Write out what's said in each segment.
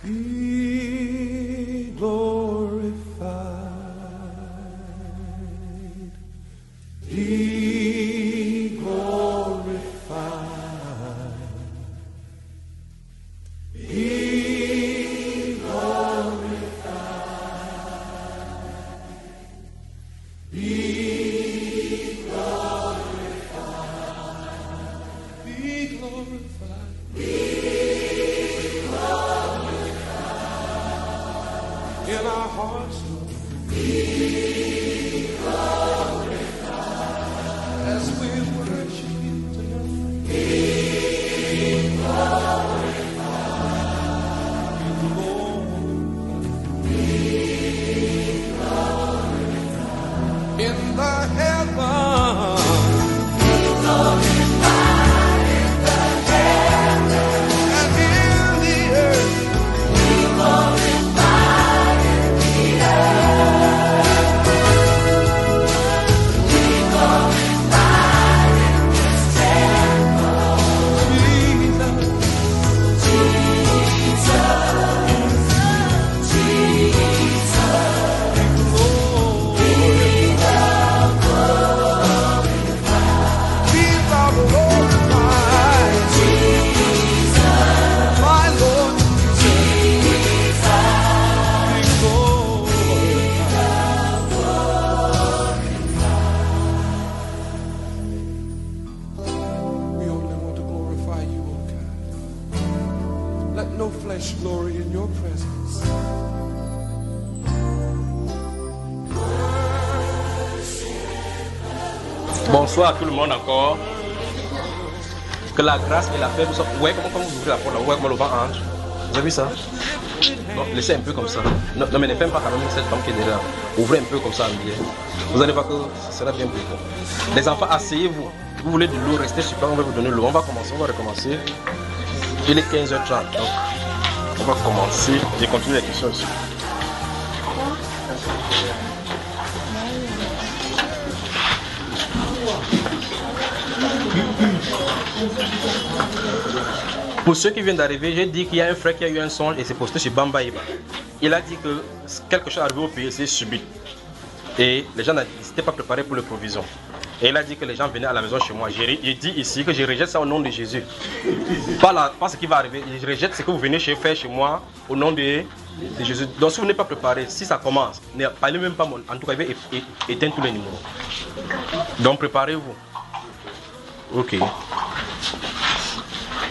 Be glorified. Be glorified. Be glorified. Be glorified. Be glorified. In our hearts, Lord. Be glorified. As we worship you tonight. Be glorified. Be glorified. Be glorified. In the heavens. Be glorified in the heavens. And in the earth. Be glorified. No flesh glory in your presence. Bonsoir à tout le monde encore. Que la grâce et la paix vous soient. Vous voyez comment vous ouvrez la porte là, vous voyez comment le vent entre. Vous avez vu ça? Non, laissez un peu comme ça. Non, mais ne faites pas quand même cette femme qui est derrière. Ouvrez un peu comme ça, bien. Vous allez voir que ce sera bien plus bon. Les enfants, asseyez-vous. Vous voulez de l'eau, restez super, on va vous donner l'eau. On va commencer, on va recommencer. Il est 15h30, donc on va commencer. Je continue la question ici. Pour ceux qui viennent d'arriver, j'ai dit qu'il y a un frère qui a eu un songe et s'est posté chez Bamba Iba. Il a dit que quelque chose est arrivé au pays, c'est subit. Et les gens n'étaient pas préparés pour les provisions. Et il a dit que les gens venaient à la maison chez moi. J'ai dit ici que je rejette ça au nom de Jésus. Pas ce qui va arriver. Je rejette ce que vous venez faire chez moi au nom de Jésus. Donc si vous n'êtes pas préparé, si ça commence, ne parlez même pas. En tout cas, il va éteindre tous les numéros. Donc préparez-vous. Ok.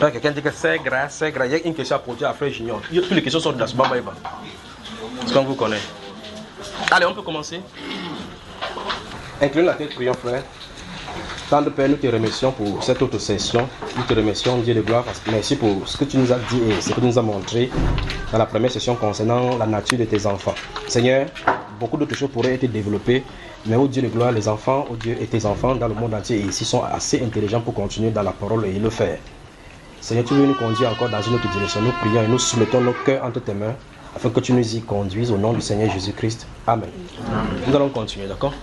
Là, quelqu'un dit que c'est grâce, c'est grâce. Il y a une question à poser à Frère Junior. Toutes les questions sortent de la Bamba Iba. C'est qu'on vous connaît. Allez, on peut commencer. Inclinez la tête, prions, frère. Tendre Père, nous te remercions pour cette autre session. Nous te remercions, Dieu de gloire, parce que merci pour ce que tu nous as dit et ce que tu nous as montré dans la première session concernant la nature de tes enfants. Seigneur, beaucoup d'autres choses pourraient être développées, mais au Dieu de gloire, les enfants, au Dieu et tes enfants dans le monde entier ici sont assez intelligents pour continuer dans la parole et le faire. Seigneur, tu veux nous conduire encore dans une autre direction. Nous prions et nous soumettons nos cœurs entre tes mains afin que tu nous y conduises au nom du Seigneur Jésus-Christ. Amen. Nous allons continuer, d'accord?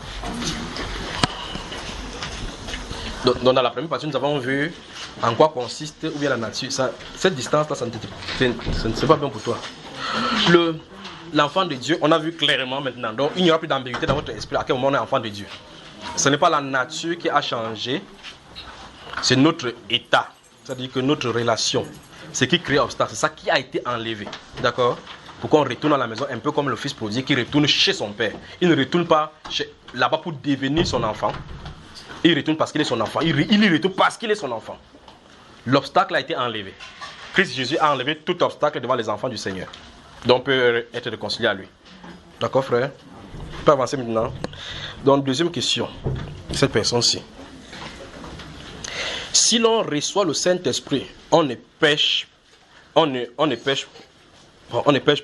Donc dans la première partie, nous avons vu en quoi consiste ou bien la nature. Cette distance-là, ce n'est pas bien pour toi. L'enfant de Dieu, on a vu clairement maintenant. Donc il n'y aura plus d'ambiguïté dans votre esprit à quel moment on est enfant de Dieu. Ce n'est pas la nature qui a changé, c'est notre état. C'est-à-dire que notre relation, ce qui crée obstacle, c'est ça qui a été enlevé. D'accord? Pour qu'on retourne à la maison, un peu comme le fils prodigue qui retourne chez son père. Il ne retourne pas là-bas pour devenir son enfant. Il retourne parce qu'il est son enfant. Il y retourne parce qu'il est son enfant. L'obstacle a été enlevé. Christ Jésus a enlevé tout obstacle devant les enfants du Seigneur. Donc on peut être réconcilié à lui. D'accord, frère? On peut avancer maintenant. Donc, deuxième question. Cette personne-ci. Si l'on reçoit le Saint-Esprit, on ne pêche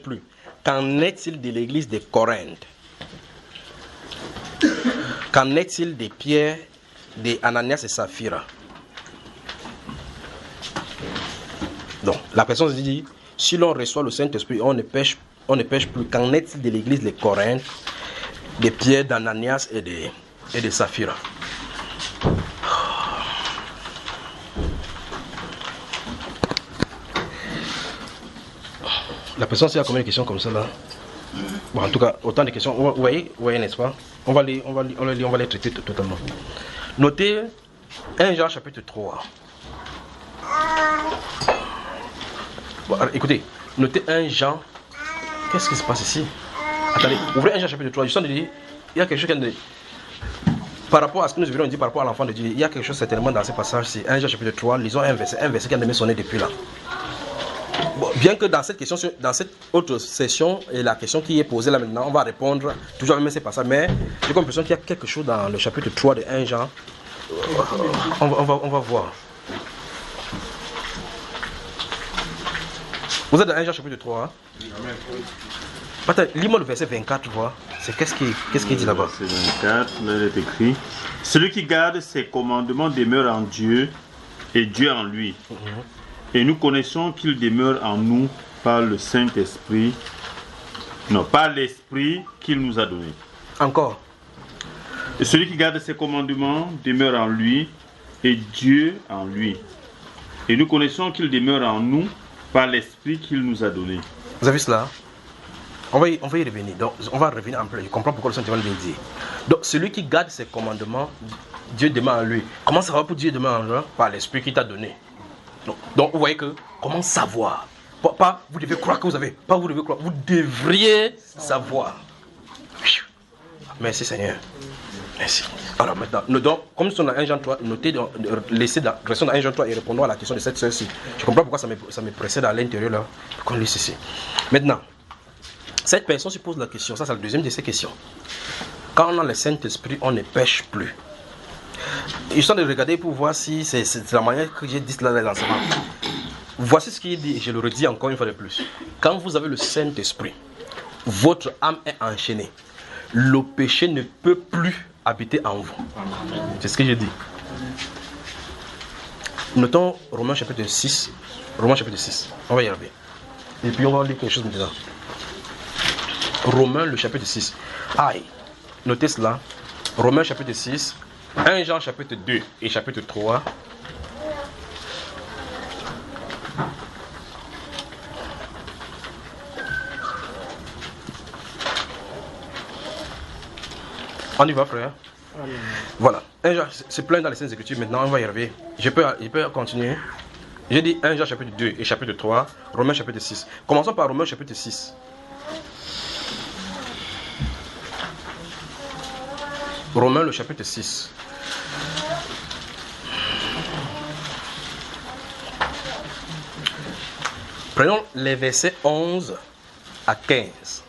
plus. Qu'en est-il de l'église de Corinthe? Qu'en est-il des pierres de Ananias et Saphira? Donc, la personne se dit, si l'on reçoit le Saint-Esprit, on ne pêche plus. Qu'en est-il de l'église de Corinthe, des pierres d'Ananias et de Saphira? La personne, s'il y a combien de questions comme ça là? Bon, en tout cas, autant de questions. Vous voyez, n'est-ce pas? On va les traiter totalement. Notez 1 Jean chapitre 3. Bon, alors, écoutez, notez 1 Jean. Qu'est-ce qui se passe ici? Attendez, ouvrez 1 Jean chapitre 3. Je sens de dire, il y a quelque chose qui est... Par rapport à ce que nous venons de dire par rapport à l'enfant de Dieu, il y a quelque chose certainement dans ce passage-ci. 1 Jean chapitre 3, lisons un verset qui a même sonné depuis là. Bon, bien que dans cette question, dans cette autre session, et la question qui est posée là maintenant, on va répondre toujours à même ces passages, mais j'ai comme l'impression qu'il y a quelque chose dans le chapitre 3 de 1 Jean. On va voir. Vous êtes dans 1 Jean chapitre 3. Hein? Attends, lis-moi le verset 24, vois. C'est qu'est-ce qu'il dit là-bas? Verset 24, là il est écrit: celui qui garde ses commandements demeure en Dieu et Dieu en lui. Et nous connaissons qu'il demeure en nous par le Saint-Esprit, non, par l'Esprit qu'il nous a donné. Encore. Et celui qui garde ses commandements demeure en lui et Dieu en lui. Et nous connaissons qu'il demeure en nous par l'Esprit qu'il nous a donné. Vous avez vu cela? On va y revenir. Donc, on va revenir en plein. Je comprends pourquoi le Saint-Esprit vient de dire. Donc, celui qui garde ses commandements, Dieu demeure en lui. Comment ça va pour Dieu demeure en lui? Par l'Esprit qu'il t'a donné. Donc, vous voyez que, comment savoir? Pas vous devez croire que vous avez. Pas vous devez croire. Vous devriez savoir. Merci Seigneur. Merci. Alors maintenant, donc, comme nous sommes dans 1 Jean 3, notez, laissez restons dans 1 Jean 3 et répondons à la question de cette sœur-ci. Je comprends pourquoi ça me précède à l'intérieur là. Qu'on lit ceci. Maintenant, cette personne se pose la question, ça c'est la deuxième de ces questions. Quand on a le Saint-Esprit, on ne pêche plus. Je suis en train de regarder pour voir si c'est la manière que j'ai dit cela dans l'enseignement. Voici ce qu'il dit, et je le redis encore une fois de plus. Quand vous avez le Saint-Esprit, votre âme est enchaînée. Le péché ne peut plus habiter en vous. C'est ce que j'ai dit. Notons Romains chapitre 6. Romains chapitre 6. On va y arriver. Et puis on va lire quelque chose maintenant. Romains le chapitre 6. Aïe. Notez cela. Romains chapitre 6. 1 Jean chapitre 2 et chapitre 3. On y va, frère. Voilà. C'est plein dans les Saintes Écritures. Maintenant, on va y arriver. Je peux continuer. J'ai dit 1 Jean chapitre 2 et chapitre 3. Romains chapitre 6. Commençons par Romains chapitre 6. Romains le chapitre 6. Prenons les versets 11 à 15.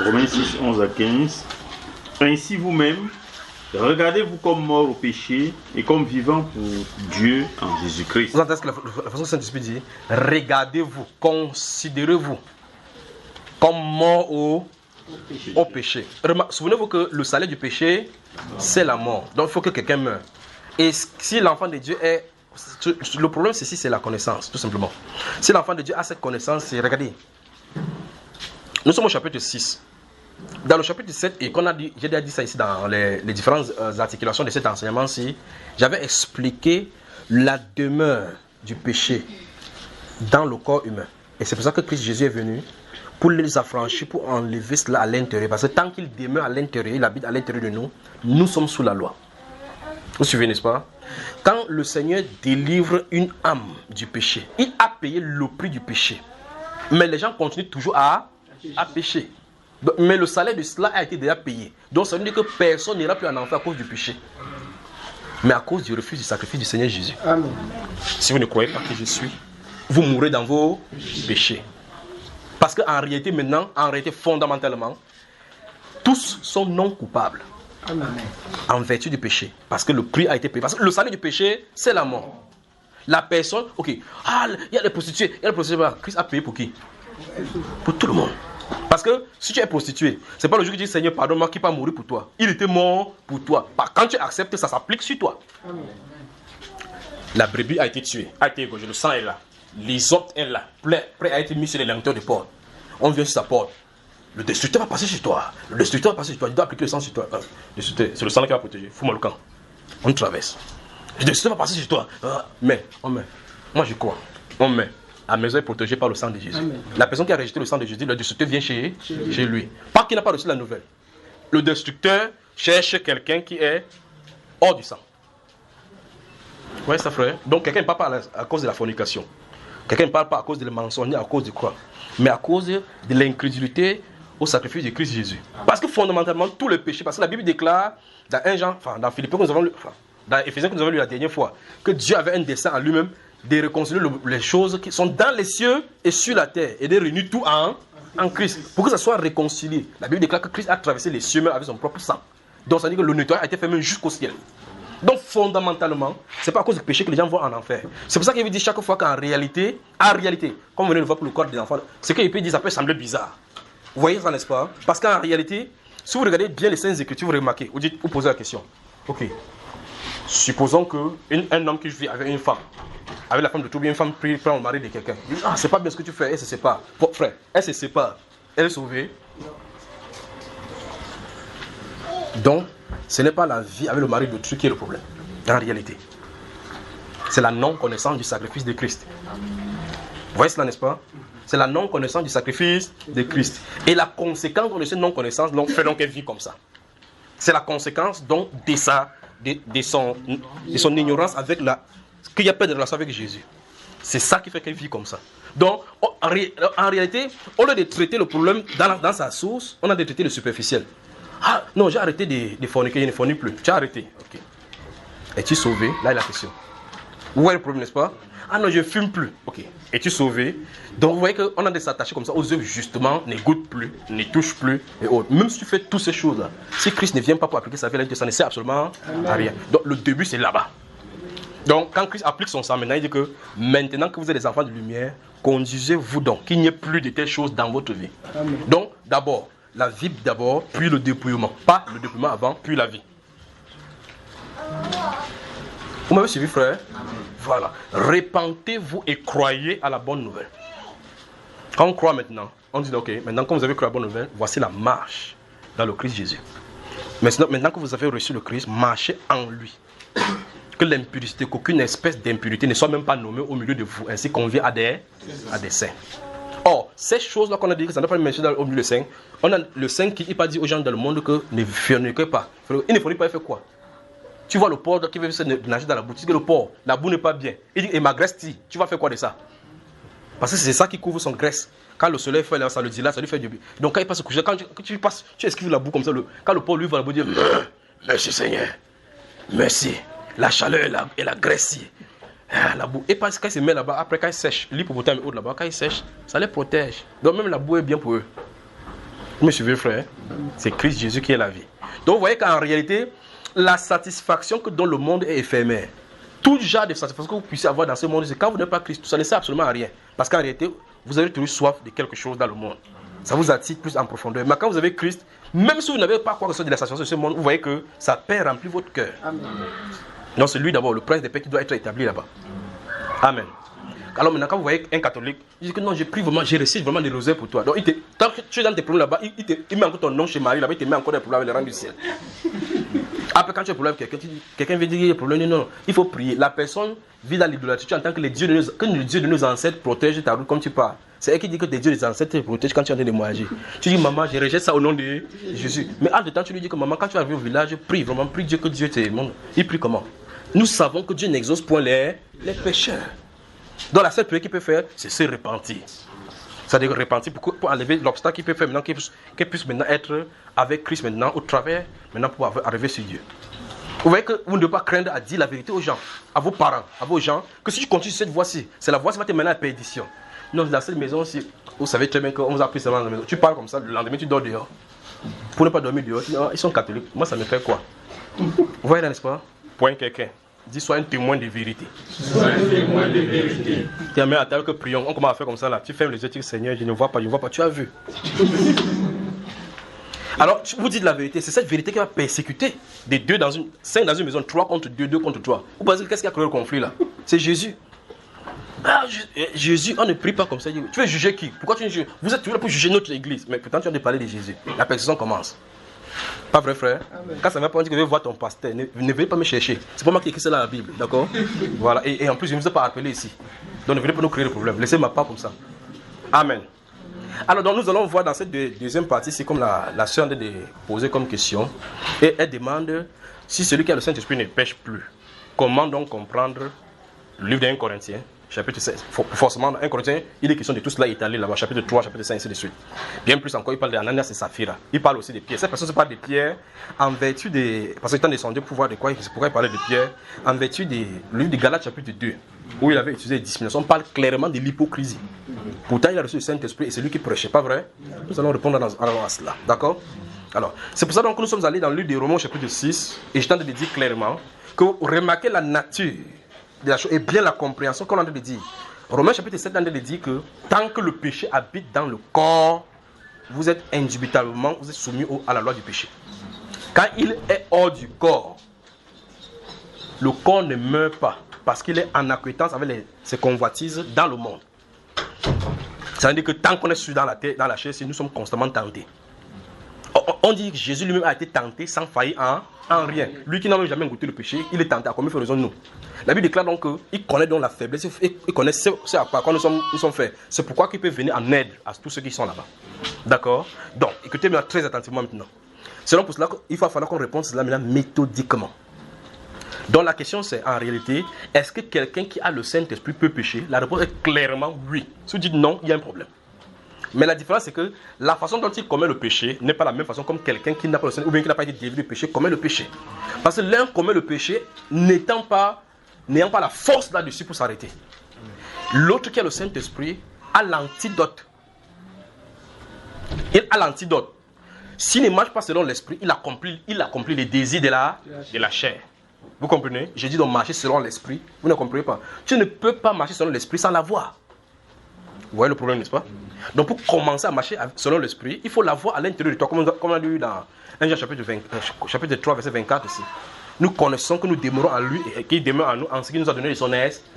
Romains 6, 11 à 15. Ainsi vous-même, regardez-vous comme morts au péché et comme vivants pour Dieu en Jésus-Christ. Vous entendez ce que la façon dont Saint-Esprit dit? Regardez-vous, considérez-vous comme morts au péché. Souvenez-vous que le salaire du péché, c'est la mort. Donc il faut que quelqu'un meure. Et si l'enfant de Dieu est... Le problème, c'est la connaissance, tout simplement. Si l'enfant de Dieu a cette connaissance, c'est... Regardez. Nous sommes au chapitre 6. Dans le chapitre 7, et qu'on a dit, j'ai déjà dit ça ici dans les différentes articulations de cet enseignement-ci, j'avais expliqué la demeure du péché dans le corps humain. Et c'est pour ça que Christ Jésus est venu, pour les affranchir, pour enlever cela à l'intérieur. Parce que tant qu'il demeure à l'intérieur, il habite à l'intérieur de nous, nous sommes sous la loi. Vous suivez, n'est-ce pas? Quand le Seigneur délivre une âme du péché, il a payé le prix du péché. Mais les gens continuent toujours à pécher. Mais le salaire de cela a été déjà payé. Donc ça veut dire que personne n'ira plus en enfer à cause du péché. Mais à cause du refus du sacrifice du Seigneur Jésus. Amen. Si vous ne croyez pas que je suis, vous mourrez dans vos péchés. Parce qu'en réalité maintenant, fondamentalement, tous sont non coupables. Amen. En vertu du péché. Parce que le prix a été payé. Parce que le salaire du péché, c'est la mort. La personne, ok, il y a les prostituées. Christ a payé pour qui? Pour tout le monde. Parce que si tu es prostitué, c'est pas le jour que tu dis Seigneur, pardonne-moi, qui pas mourir pour toi. Il était mort pour toi. Quand tu acceptes, ça s'applique sur toi. Amen. La brebis a été tuée, a été égorgée, le sang est là. Les autres est là, prêt à être mis sur les lenteurs de porte. On vient sur sa porte. Le destructeur va passer sur toi. Le destructeur va passer sur toi. Il doit appliquer le sang sur toi. C'est le sang qui va protéger. Fous-moi le camp. On traverse. Le destructeur va passer sur toi. Mais on met. Moi je crois. On met. la maison est protégée par le sang de Jésus. Amen. La personne qui a rejeté le sang de Jésus, le destructeur vient chez lui. Pas qu'il n'a pas reçu la nouvelle. Le destructeur cherche quelqu'un qui est hors du sang. Vous voyez ça, frère? Donc quelqu'un ne parle pas à cause de la fornication. Quelqu'un ne parle pas à cause de mensonge, ni à cause de quoi? Mais à cause de l'incrédulité au sacrifice de Christ Jésus. Parce que fondamentalement, tous les péchés, parce que la Bible déclare dans 1 Jean, enfin dans Philippiens que nous avons lu, enfin, dans Éphésiens que nous avons lu la dernière fois, que Dieu avait un dessein en lui-même de réconcilier les choses qui sont dans les cieux et sur la terre et de réunir tout en Christ pour que ça soit réconcilié. La Bible déclare que Christ a traversé les cieux même avec son propre sang. Donc ça veut dire que le nettoyage a été fait même jusqu'au ciel. Donc fondamentalement, ce n'est pas à cause du péché que les gens vont en enfer. C'est pour ça qu'il veut dire chaque fois qu'en réalité, comme vous venez de le voir pour le corps des enfants, ce qu'il peut dire, ça peut sembler bizarre. Vous voyez ça, n'est-ce pas? Parce qu'en réalité, si vous regardez bien les Saintes Écritures, vous remarquez, vous posez la question. Ok, supposons qu'un homme qui vit avec une femme, avec la femme de tout bien, une femme prend le mari de quelqu'un. Il dit, ah, c'est pas bien ce que tu fais, elle se sépare. Bon, frère, elle se sépare. Elle est sauvée. Donc, ce n'est pas la vie avec le mari de truc qui est le problème, en réalité. C'est la non-connaissance du sacrifice de Christ. Vous voyez cela, n'est-ce pas? C'est la non-connaissance du sacrifice de Christ. Et la conséquence de cette non-connaissance fait donc qu'elle vit comme ça. C'est la conséquence donc de son ignorance avec qu'il n'y a pas de relation avec Jésus. C'est ça qui fait qu'elle vit comme ça. Donc, en réalité, au lieu de traiter le problème dans sa source, on a de traiter le superficiel. Ah, non, j'ai arrêté de forniquer, je ne fornique plus. Tu as arrêté. Ok. Es-tu sauvé? Là est la question. Vous voyez le problème, n'est-ce pas? Ah non, je ne fume plus. Ok. Es-tu sauvé? Donc, vous voyez qu'on a de s'attacher comme ça aux œuvres, justement, ne goûte plus, ne touche plus, et autres. Même si tu fais toutes ces choses-là, si Christ ne vient pas pour appliquer sa vie, ça ne sert absolument à rien. Donc, le début, c'est là-bas. Donc, quand Christ applique son sang, maintenant, il dit que maintenant que vous êtes des enfants de lumière, conduisez-vous donc, qu'il n'y ait plus de telles choses dans votre vie. Amen. Donc, d'abord, la vie d'abord, puis le dépouillement. Pas le dépouillement avant, puis la vie. Vous m'avez suivi, frère? Voilà. Repentez-vous et croyez à la bonne nouvelle. Quand on croit maintenant, on dit, ok, maintenant que vous avez cru à la bonne nouvelle, voici la marche dans le Christ Jésus. Maintenant que vous avez reçu le Christ, marchez en lui. Que l'impurité, qu'aucune espèce d'impurité ne soit même pas nommée au milieu de vous, ainsi qu'on vient à des saints. Or, ces choses-là qu'on a dit que ça n'a pas mentionné au milieu des saints, on a le saint qui n'a pas dit aux gens dans le monde que ne forniquez pas. Il ne fornique pas, il fait quoi? Tu vois le porc qui veut nager dans la boue, tu dis que le porc, la boue n'est pas bien. Il dit, et ma graisse, tu vas faire quoi de ça? Parce que c'est ça qui couvre son graisse. Quand le soleil fait là, ça le dilate, ça lui fait du bien. Donc quand il passe au coucher, quand tu passes, tu esquives la boue comme ça. Quand le porc lui va la boue dire, merci Seigneur, merci. La chaleur et la graisse, la boue. Et parce qu'il se met là-bas, après quand il sèche, l'hippopotame est haut là-bas, quand il sèche, ça les protège. Donc même la boue est bien pour eux. Vous me suivez, frère? C'est Christ Jésus qui est la vie. Donc vous voyez qu'en réalité, la satisfaction que donne le monde est éphémère. Tout genre de satisfaction que vous puissiez avoir dans ce monde, c'est quand vous n'êtes pas Christ, ça ne sert absolument à rien. Parce qu'en réalité, vous avez toujours soif de quelque chose dans le monde. Ça vous attire plus en profondeur. Mais quand vous avez Christ, même si vous n'avez pas quoi que ce soit de la satisfaction de ce monde, vous voyez que sa paix remplit votre cœur. Amen. Donc c'est lui d'abord, le prince de paix qui doit être établi là-bas. Amen. Alors maintenant, quand vous voyez un catholique, il dit que non, j'ai pris vraiment, j'ai réussi vraiment des rosaires pour toi. Donc quand tu es dans tes problèmes là-bas, il met encore ton nom chez Marie là-bas, il te met encore des problèmes avec les rangs du ciel. Après, quand tu as un problème avec quelqu'un, quelqu'un vient dire qu'il y a un problème, non, il faut prier. La personne vit dans l'idolâtrie, tu entends que le Dieu de nos ancêtres protège ta route comme tu pars. C'est elle qui dit que tes dieux des ancêtres te protègent quand tu es en train de manger. Tu dis, maman, je rejette ça au nom de Jésus. Mais en même temps, tu lui dis que maman, quand tu arrives au village, prie vraiment, prie Dieu que Dieu te demande. Il prie comment? Nous savons que Dieu n'exauce point les pécheurs. Donc la seule prière qu'il peut faire, c'est se repentir. C'est-à-dire repentir pour enlever l'obstacle qu'il peut faire maintenant, qu'il puisse maintenant être avec Christ maintenant, au travers, maintenant pour arriver sur Dieu. Vous voyez que vous ne devez pas craindre à dire la vérité aux gens, à vos parents, à vos gens, que si tu continues sur cette voie-ci, c'est la voie qui va te mener à la perdition. Non, dans cette maison aussi, vous savez très bien qu'on vous a pris seulement dans la maison. Tu parles comme ça, le lendemain tu dors dehors. Pour ne pas dormir dehors, tu dis, oh, ils sont catholiques, moi ça me fait quoi? Vous voyez là, n'est-ce pas? Point quelqu'un. Dis, sois un témoin de vérité. Sois un témoin de vérité. Tu as mis à table que prions. On commence à faire comme ça là. Tu fermes les yeux, tu dis, Seigneur, je ne vois pas, je ne vois pas. Tu as vu. Alors, vous dites la vérité. C'est cette vérité qui va persécuter des deux dans une, 5 dans une maison, 3 contre 2, 2 contre 3. Vous pensez qu'est-ce qui a créé le conflit là? C'est Jésus. Ah, Jésus, on ne prie pas comme ça. Tu veux juger qui? Pourquoi tu ne juges? Vous êtes toujours là pour juger notre église. Mais pourtant, tu as de parler de Jésus. La persécution commence. Pas vrai, frère? Amen. Quand ça ne va pas, on dit que je vais voir ton pasteur. Ne veuillez pas me chercher. C'est pas moi qui ai écrit ça dans la Bible, d'accord? Voilà. Et en plus, je ne vous ai pas appelé ici. Donc ne venez pas nous créer des problèmes. Laissez ma part comme ça. Amen. Alors donc nous allons voir dans cette deuxième partie, c'est comme la sœur de poser comme question. Et elle demande si celui qui a le Saint-Esprit ne pêche plus. Comment donc comprendre le livre d'1 Corinthiens, chapitre 16. Forcément, dans 1 Corinthiens, il est question de tout cela étalé là-bas, chapitre 3, chapitre 5, ainsi de suite. Bien plus encore, il parle d'Ananias et Saphira. Il parle aussi des pierres. Cette personne se parle des pierres en vertu des... Parce qu'il est descendu pour voir de quoi, c'est pourquoi il parlait de pierres. En vertu du livre de Galates, chapitre 2, où il avait utilisé les discriminations, on parle clairement de l'hypocrisie. Pourtant, il a reçu le Saint-Esprit et c'est lui qui prêchait, pas vrai? Nous allons répondre à cela. D'accord? Alors, c'est pour ça donc que nous sommes allés dans le livre de Romains, chapitre 6, et je tente de dire clairement que vous remarquez la nature de la chose et bien la compréhension qu'on a de dire. Romains chapitre 7 a de dire que tant que le péché habite dans le corps, vous êtes indubitablement vous êtes soumis à la loi du péché. Quand il est hors du corps, le corps ne meurt pas parce qu'il est en acquittance avec ses convoitises dans le monde. Ça veut dire que tant qu'on est sur dans la chair, nous sommes constamment tentés. On dit que Jésus lui-même a été tenté sans faillir en rien. Lui qui n'a même jamais goûté le péché, il est tenté. À combien faisons nous? La Bible déclare donc qu'il connaît donc la faiblesse, il connaît ce à quoi nous sommes faits. C'est pourquoi il peut venir en aide à tous ceux qui sont là-bas. D'accord? Donc, écoutez-moi très attentivement maintenant. C'est donc pour cela qu'il va falloir qu'on réponde à cela maintenant méthodiquement. Donc la question c'est en réalité, est-ce que quelqu'un qui a le Saint-Esprit peut pécher? La réponse est clairement oui. Si vous dites non, il y a un problème. Mais la différence c'est que la façon dont il commet le péché n'est pas la même façon comme quelqu'un qui n'a pas le Saint-Esprit ou bien qui n'a pas été délivré du péché commet le péché. Parce que l'un commet le péché n'ayant pas la force là-dessus pour s'arrêter. L'autre qui a le Saint-Esprit a l'antidote. Il a l'antidote. S'il ne marche pas selon l'esprit, il accomplit les désirs de la chair. Vous comprenez? J'ai dit donc marcher selon l'esprit. Vous ne comprenez pas. Tu ne peux pas marcher selon l'esprit sans l'avoir. Vous voyez le problème, n'est-ce pas? Donc pour commencer à marcher selon l'esprit, il faut l'avoir à l'intérieur de toi, comme on a lu dans 1 Jean chapitre 3, verset 24 ici. Nous connaissons que nous demeurons en lui et qu'il demeure en nous en ce qu'il nous a donné de son esprit.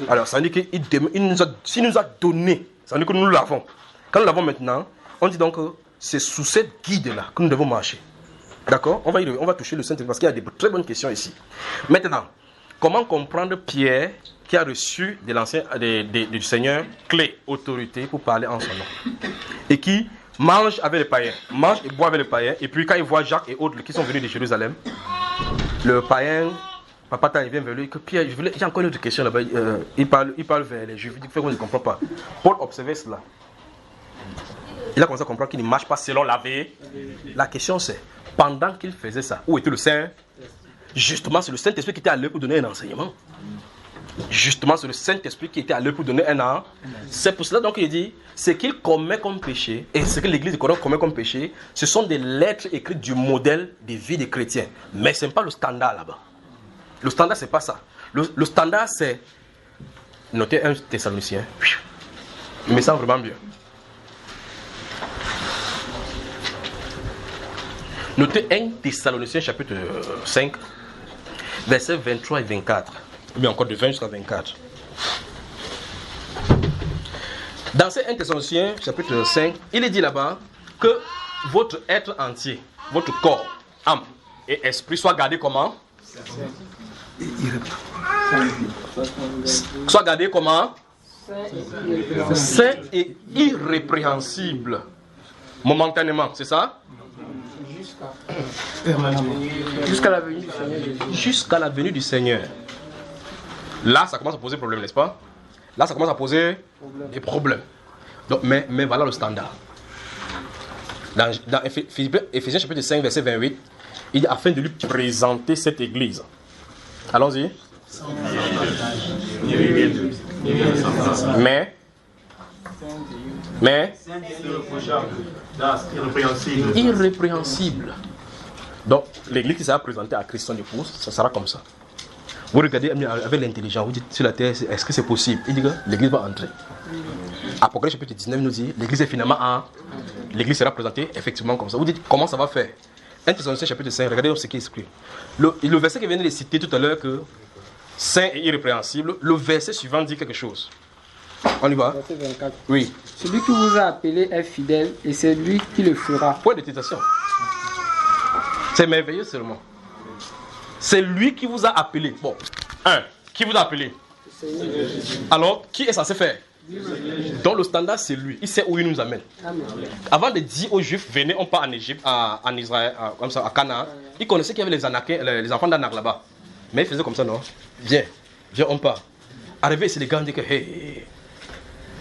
Alors ça veut dire s'il nous a donné, ça veut dire que nous l'avons. Quand nous l'avons maintenant, on dit donc que c'est sous cette guide-là que nous devons marcher. D'accord? On va toucher le Saint-Esprit parce qu'il y a des très bonnes questions ici. Maintenant, comment comprendre Pierre qui a reçu du Seigneur clé, autorité pour parler en son nom et qui mange avec les païens, mange et boit avec les païens, et puis quand il voit Jacques et autres qui sont venus de Jérusalem, le païen, papa il vient vers lui que Pierre, j'ai encore une autre question là-bas, il parle vers les Juifs, il dit que je ne comprends pas. Paul observait cela. Il a commencé à comprendre qu'il ne marche pas selon la vérité. La question c'est, pendant qu'il faisait ça, où était le Saint? Justement, c'est le Saint-Esprit qui était à l'œuvre pour donner un enseignement. Justement, c'est le Saint-Esprit qui était à l'œuvre pour donner un an. C'est pour cela donc il dit, ce qu'il commet comme péché, et ce que l'Église de Corinthe commet comme péché, ce sont des lettres écrites du modèle de vie des chrétiens. Mais ce n'est pas le standard là-bas. Le standard, c'est pas ça. Le standard, c'est... Notez 1 Thessaloniciens. Il me semble vraiment bien. Notez 1 Thessaloniciens chapitre 5, versets 23 et 24. Mais encore de 20 jusqu'à 24. Dans ces 1 Thessaloniciens chapitre 5, il est dit là-bas que votre être entier, votre corps, âme et esprit soit gardé comment? Soit gardé comment? Saint et irrépréhensible. Momentanément, c'est ça? Jusqu'à la venue du Seigneur Jésus. Jusqu'à la venue du Seigneur. Là, ça commence à poser problème, n'est-ce pas? Là, ça commence à poser des problèmes. Donc, mais voilà le standard. Dans Éphésiens chapitre 5, verset 28, il dit afin de lui présenter cette église. Allons-y. Mais irrépréhensible. Donc, l'église qui sera présentée à Christ son épouse, ça sera comme ça. Vous regardez avec l'intelligence, vous dites sur la terre, est-ce que c'est possible? Il dit que l'église va entrer. Apocalypse chapitre 19 nous dit, l'église est finalement l'église sera présentée effectivement comme ça. Vous dites, comment ça va faire? 1 Thessaloniciens chapitre 5, regardez ce qui est écrit. Le verset que vient de citer tout à l'heure, que saint et irrépréhensible, le verset suivant dit quelque chose. On y va? Verset 24. Oui. Celui qui vous a appelé est fidèle et c'est lui qui le fera. Point de citation. C'est merveilleux seulement. C'est lui qui vous a appelé. Bon, qui vous a appelé? Alors, qui est censé faire? Donc le standard c'est lui, il sait où il nous amène. Avant de dire aux Juifs, venez, on part en Égypte, en Israël, comme ça, à Canaan, il connaissait qu'il y avait les Anakiens, les enfants d'Anak là-bas. Mais il faisait comme ça, non? Viens, on part. Arrivé ici, les gars ont dit que, hey,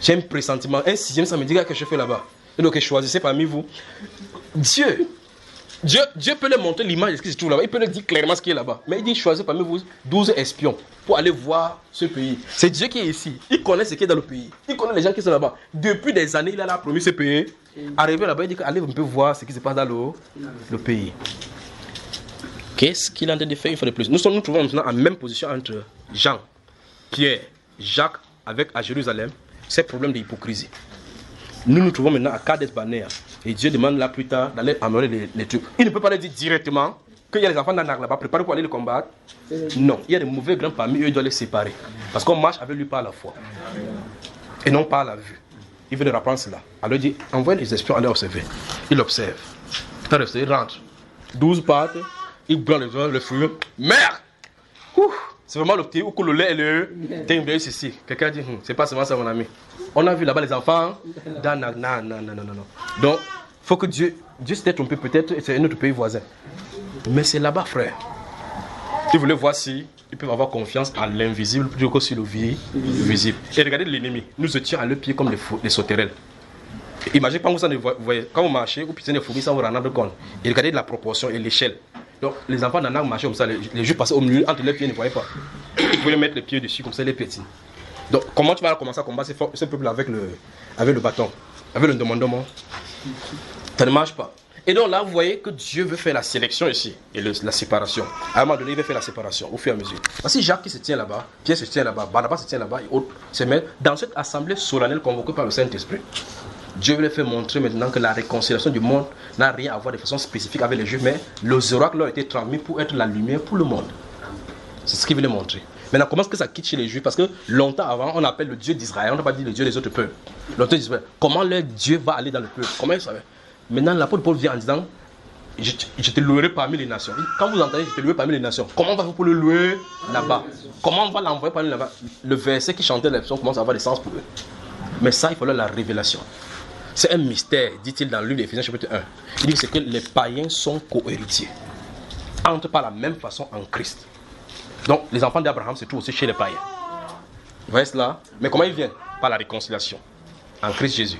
j'ai un pressentiment, un sixième, ça me dit que je fais là-bas. Et donc, choisissez parmi vous. Dieu peut leur montrer l'image de ce qui se trouve là-bas. Il peut leur dire clairement ce qui est là-bas. Mais il dit choisissez parmi vous 12 espions pour aller voir ce pays. C'est Dieu qui est ici. Il connaît ce qui est dans le pays. Il connaît les gens qui sont là-bas. Depuis des années, il a promis ce pays. Arrivé là-bas, il dit allez, vous pouvez voir ce qui se passe dans le pays. Qu'est-ce qu'il a en train de faire une fois de plus? Nous trouvons maintenant en même position entre Jean, Pierre, Jacques à Jérusalem. C'est le problème de l'hypocrisie. Nous nous trouvons maintenant à Kades Barnea. Et Dieu demande là plus tard d'aller amener les trucs. Il ne peut pas leur dire directement qu'il y a les enfants d'Anak là-bas, préparés pour aller les combattre. Non, il y a des mauvais grands parmi eux, il doit les séparer. Parce qu'on marche avec lui par la foi. Et non par la vue. Il veut leur apprendre cela. Alors il dit, envoyez les espions, allez observer. Il observe. Il rentre. 12 partent, il prend le fruit. Merde! C'est vraiment le petit où le lait et le thym de ici. Quelqu'un dit, c'est pas seulement ça mon ami. On a vu là-bas les enfants d'Anak. Non. Donc, il faut que Dieu s'était trompé peut-être, c'est un autre pays voisin. Mais c'est là-bas, frère. Il voulait voir si ils peuvent avoir confiance en l'invisible plutôt que sur le visible. Et regardez l'ennemi. Nous étions à leur pied comme les sauterelles. Imaginez quand vous voyez, quand vous marchez, vous pitez des fourmis sans vous rendre compte. Et regardez la proportion et l'échelle. Donc les enfants d'Anak marchaient comme ça, les Juifs passaient au milieu, entre les pieds, ils ne voyaient pas. Ils pouvaient mettre les pieds dessus, comme ça, les piétines. Donc comment tu vas commencer à combattre ce peuple avec le bâton, avec le demandement? Ça ne marche pas. Et donc là, vous voyez que Dieu veut faire la sélection ici, et la séparation. À un moment donné, il veut faire la séparation, au fur et à mesure. Voici Jacques qui se tient là-bas, Pierre se tient là-bas, Barnabas se tient là-bas, et autres se mettent dans cette assemblée solennelle convoquée par le Saint-Esprit. Dieu veut leur faire montrer maintenant que la réconciliation du monde n'a rien à voir de façon spécifique avec les Juifs, mais les oracles leur ont été transmis pour être la lumière pour le monde. C'est ce qu'il veut leur montrer. Maintenant, comment est-ce que ça quitte chez les Juifs? Parce que longtemps avant, on appelle le Dieu d'Israël, on n'a pas dit le Dieu des autres peuples. Longtemps d'Israël. Comment leur Dieu va aller dans le peuple? Comment il savait? Maintenant, l'apôtre Paul vient en disant, je te louerai parmi les nations. Quand vous entendez, je te louerai parmi les nations, comment on va faire pour le louer là-bas? Comment on va l'envoyer parmi là-bas? Le verset qui chantait la version commence à avoir des sens pour eux. Mais ça, il faut leur la révélation. C'est un mystère, dit-il dans le livre d'Éphésiens chapitre 1. Il dit que c'est que les païens sont co-héritiers. Entrent par la même façon en Christ. Donc, les enfants d'Abraham se trouvent aussi chez les païens. Vous voyez cela? Mais comment ils viennent? Par la réconciliation. En Christ Jésus.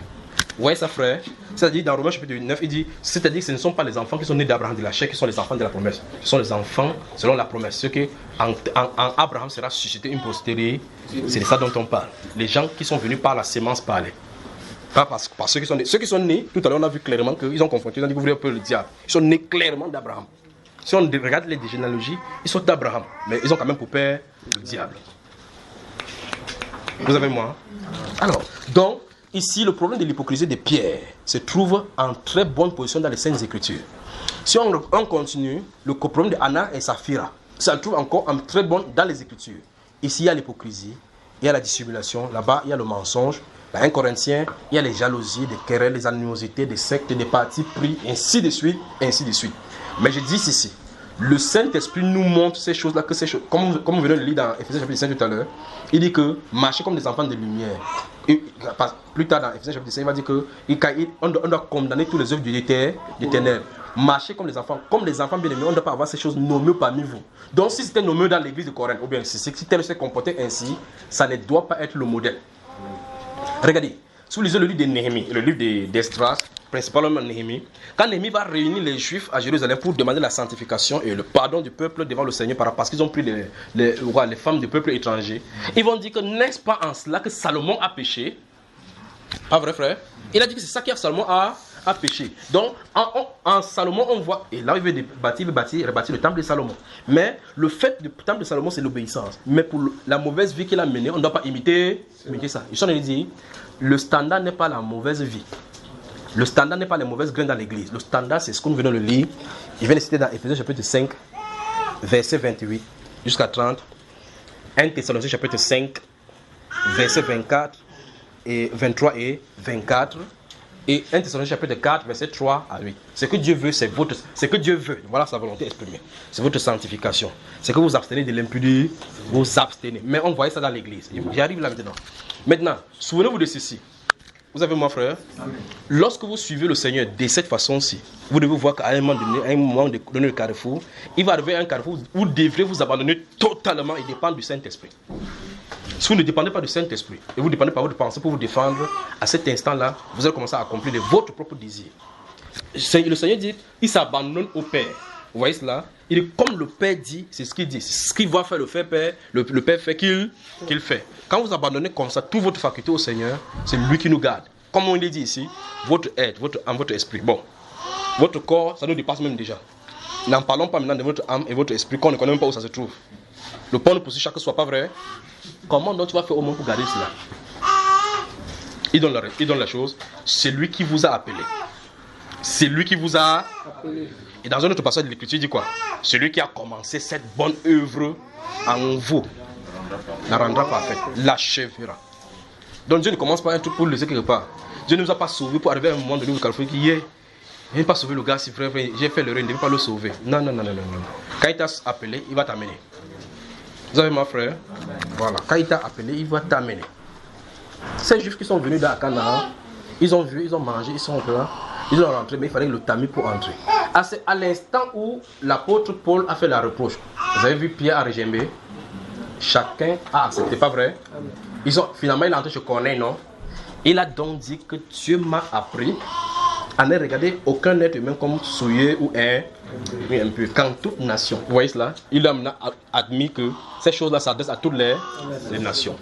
Vous voyez ça, frère? C'est-à-dire, dans Romains chapitre 9, il dit, c'est-à-dire que ce ne sont pas les enfants qui sont nés d'Abraham de la chair qui sont les enfants de la promesse. Ce sont les enfants selon la promesse. Ce que en Abraham sera suscité une postérité. C'est de ça dont on parle. Les gens qui sont venus par la sémence parler. Pas parce ceux qui sont nés. Ceux qui sont nés, tout à l'heure on a vu clairement qu'ils ont confronté, ils ont dit, vous voulez un peu le diable. Ils sont nés clairement d'Abraham. Si on regarde les généalogies, ils sont d'Abraham. Mais ils ont quand même pour père le diable. Vous avez moi? Alors, donc, ici, le problème de l'hypocrisie de Pierre se trouve en très bonne position dans les Saintes Écritures. Si on continue, le problème de Anna et Saphira se trouve encore en très bonne dans les Écritures. Ici, il y a l'hypocrisie, il y a la dissimulation, là-bas, il y a le mensonge. Dans 1 Corinthiens, il y a les jalousies, les querelles, les animosités, des sectes, des partis pris, ainsi de suite, ainsi de suite. Mais je dis ici, le Saint-Esprit nous montre ces choses-là, que ces choses, comme vous venez de le lire dans Éphésiens chapitre 5 tout à l'heure, il dit que marcher comme des enfants de lumière. Et plus tard dans Éphésiens chapitre 5, il va dire qu'on doit condamner tous les œuvres des ténèbres. Marcher comme les enfants bien-aimés, on ne doit pas avoir ces choses nommées parmi vous. Donc si c'était nommé dans l'église de Corinthe, ou bien si tel s'est comporté ainsi, ça ne doit pas être le modèle. Regardez, si vous lisez le livre de Néhémie, le livre d'Esdras, principalement Néhémie, quand Néhémie va réunir les Juifs à Jérusalem pour demander la sanctification et le pardon du peuple devant le Seigneur parce qu'ils ont pris les femmes du peuple étranger, ils vont dire que n'est-ce pas en cela que Salomon a péché? Pas vrai, frère? Il a dit que c'est ça qui a Salomon a péché. Donc, en Salomon, on voit, et là, il veut rebâtir le temple de Salomon. Mais le fait du temple de Salomon, c'est l'obéissance. Mais pour la mauvaise vie qu'il a menée, on ne doit pas imiter ça. Ils sont allés dire, le standard n'est pas la mauvaise vie. Le standard n'est pas les mauvaises graines dans l'église. Le standard, c'est ce que nous venons de lire. Il vient de citer dans Éphésiens chapitre 5, verset 28 jusqu'à 30. 1 Thessaloniciens chapitre 5, verset 24 et 23 et 24. Et 1 Thessaloniciens chapitre 4, verset 3 à 8. Ce que Dieu veut, c'est que Dieu veut. Voilà sa volonté exprimée. C'est votre sanctification. C'est que vous abstenez de l'impudicité, vous abstenez. Mais on voyait ça dans l'église. J'y arrive là maintenant. Maintenant, souvenez-vous de ceci. Vous avez mon frère? Amen. Lorsque vous suivez le Seigneur de cette façon-ci, vous devez voir qu'à un moment donné, le carrefour, il va arriver à un carrefour où vous devrez vous abandonner totalement et dépendre du Saint-Esprit. Si vous ne dépendez pas du Saint-Esprit et vous ne dépendez pas de votre pensée pour vous défendre, à cet instant-là, vous allez commencer à accomplir de votre propre désir. Le Seigneur dit, il s'abandonne au Père. Vous voyez cela? Il est comme le Père dit, c'est ce qu'il dit. C'est ce qu'il va faire le Père, le Père fait qu'il fait. Quand vous abandonnez comme ça toute votre faculté au Seigneur, c'est lui qui nous garde. Comme on l'a dit ici, votre être, votre âme, votre esprit. Bon, votre corps, ça nous dépasse même déjà. N'en parlons pas maintenant de votre âme et votre esprit, qu'on ne connaît même pas où ça se trouve. Le point de poursuit chaque soit pas vrai. Comment donc tu vas faire au monde pour garder cela? Il donne la chose. C'est lui qui vous a appelé. C'est lui qui vous a appelé. Et dans un autre passage de l'Écriture, il dit quoi? Celui qui a commencé cette bonne œuvre en vous la rendra parfaite, l'achèvera. Donc Dieu ne commence pas un truc pour le laisser quelque part. Dieu ne nous a pas sauvés pour arriver à un moment donné où il dit, il n'a pas sauvé le gars, si frère, j'ai fait l'erreur, il ne devait pas le sauver. Non. Quand il t'a appelé, il va t'amener. Vous avez mon frère? Voilà. Quand il t'a appelé, il va t'amener. Ces juifs qui sont venus dans Canaan, ils ont vu, ils ont mangé, ils sont là, ils ont rentré, mais il fallait le tamis pour entrer. À l'instant où l'apôtre Paul a fait la reproche, vous avez vu Pierre a régimbé, chacun a accepté, pas vrai? Finalement, il est entré chez Corneille, non? Il a donc dit que Dieu m'a appris à ne regarder aucun être humain comme souillé ou impur. Quand toute nation, vous voyez cela? Il a admis que ces choses-là s'adressent à toutes les nations.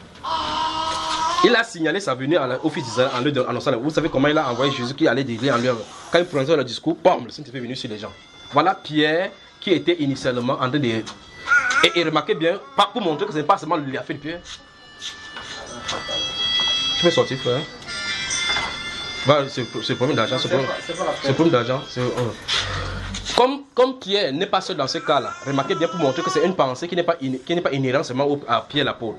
Il a signalé sa venue au fils d'Israël en leur annonçant. Vous savez comment il a envoyé Jésus qui allait délivrer en leur. Quand il prononçait le discours, bam, le Saint-Esprit est venu sur les gens. Voilà Pierre qui était initialement en train de. Et remarquez bien, pour montrer que ce n'est pas seulement l'affaire de Pierre. Tu peux sortir, frère. Voilà, c'est le problème d'argent. C'est le problème d'argent. Comme Pierre n'est pas seul dans ce cas-là, remarquez bien pour montrer que c'est une pensée qui n'est pas inhérente seulement à Pierre l'apôtre.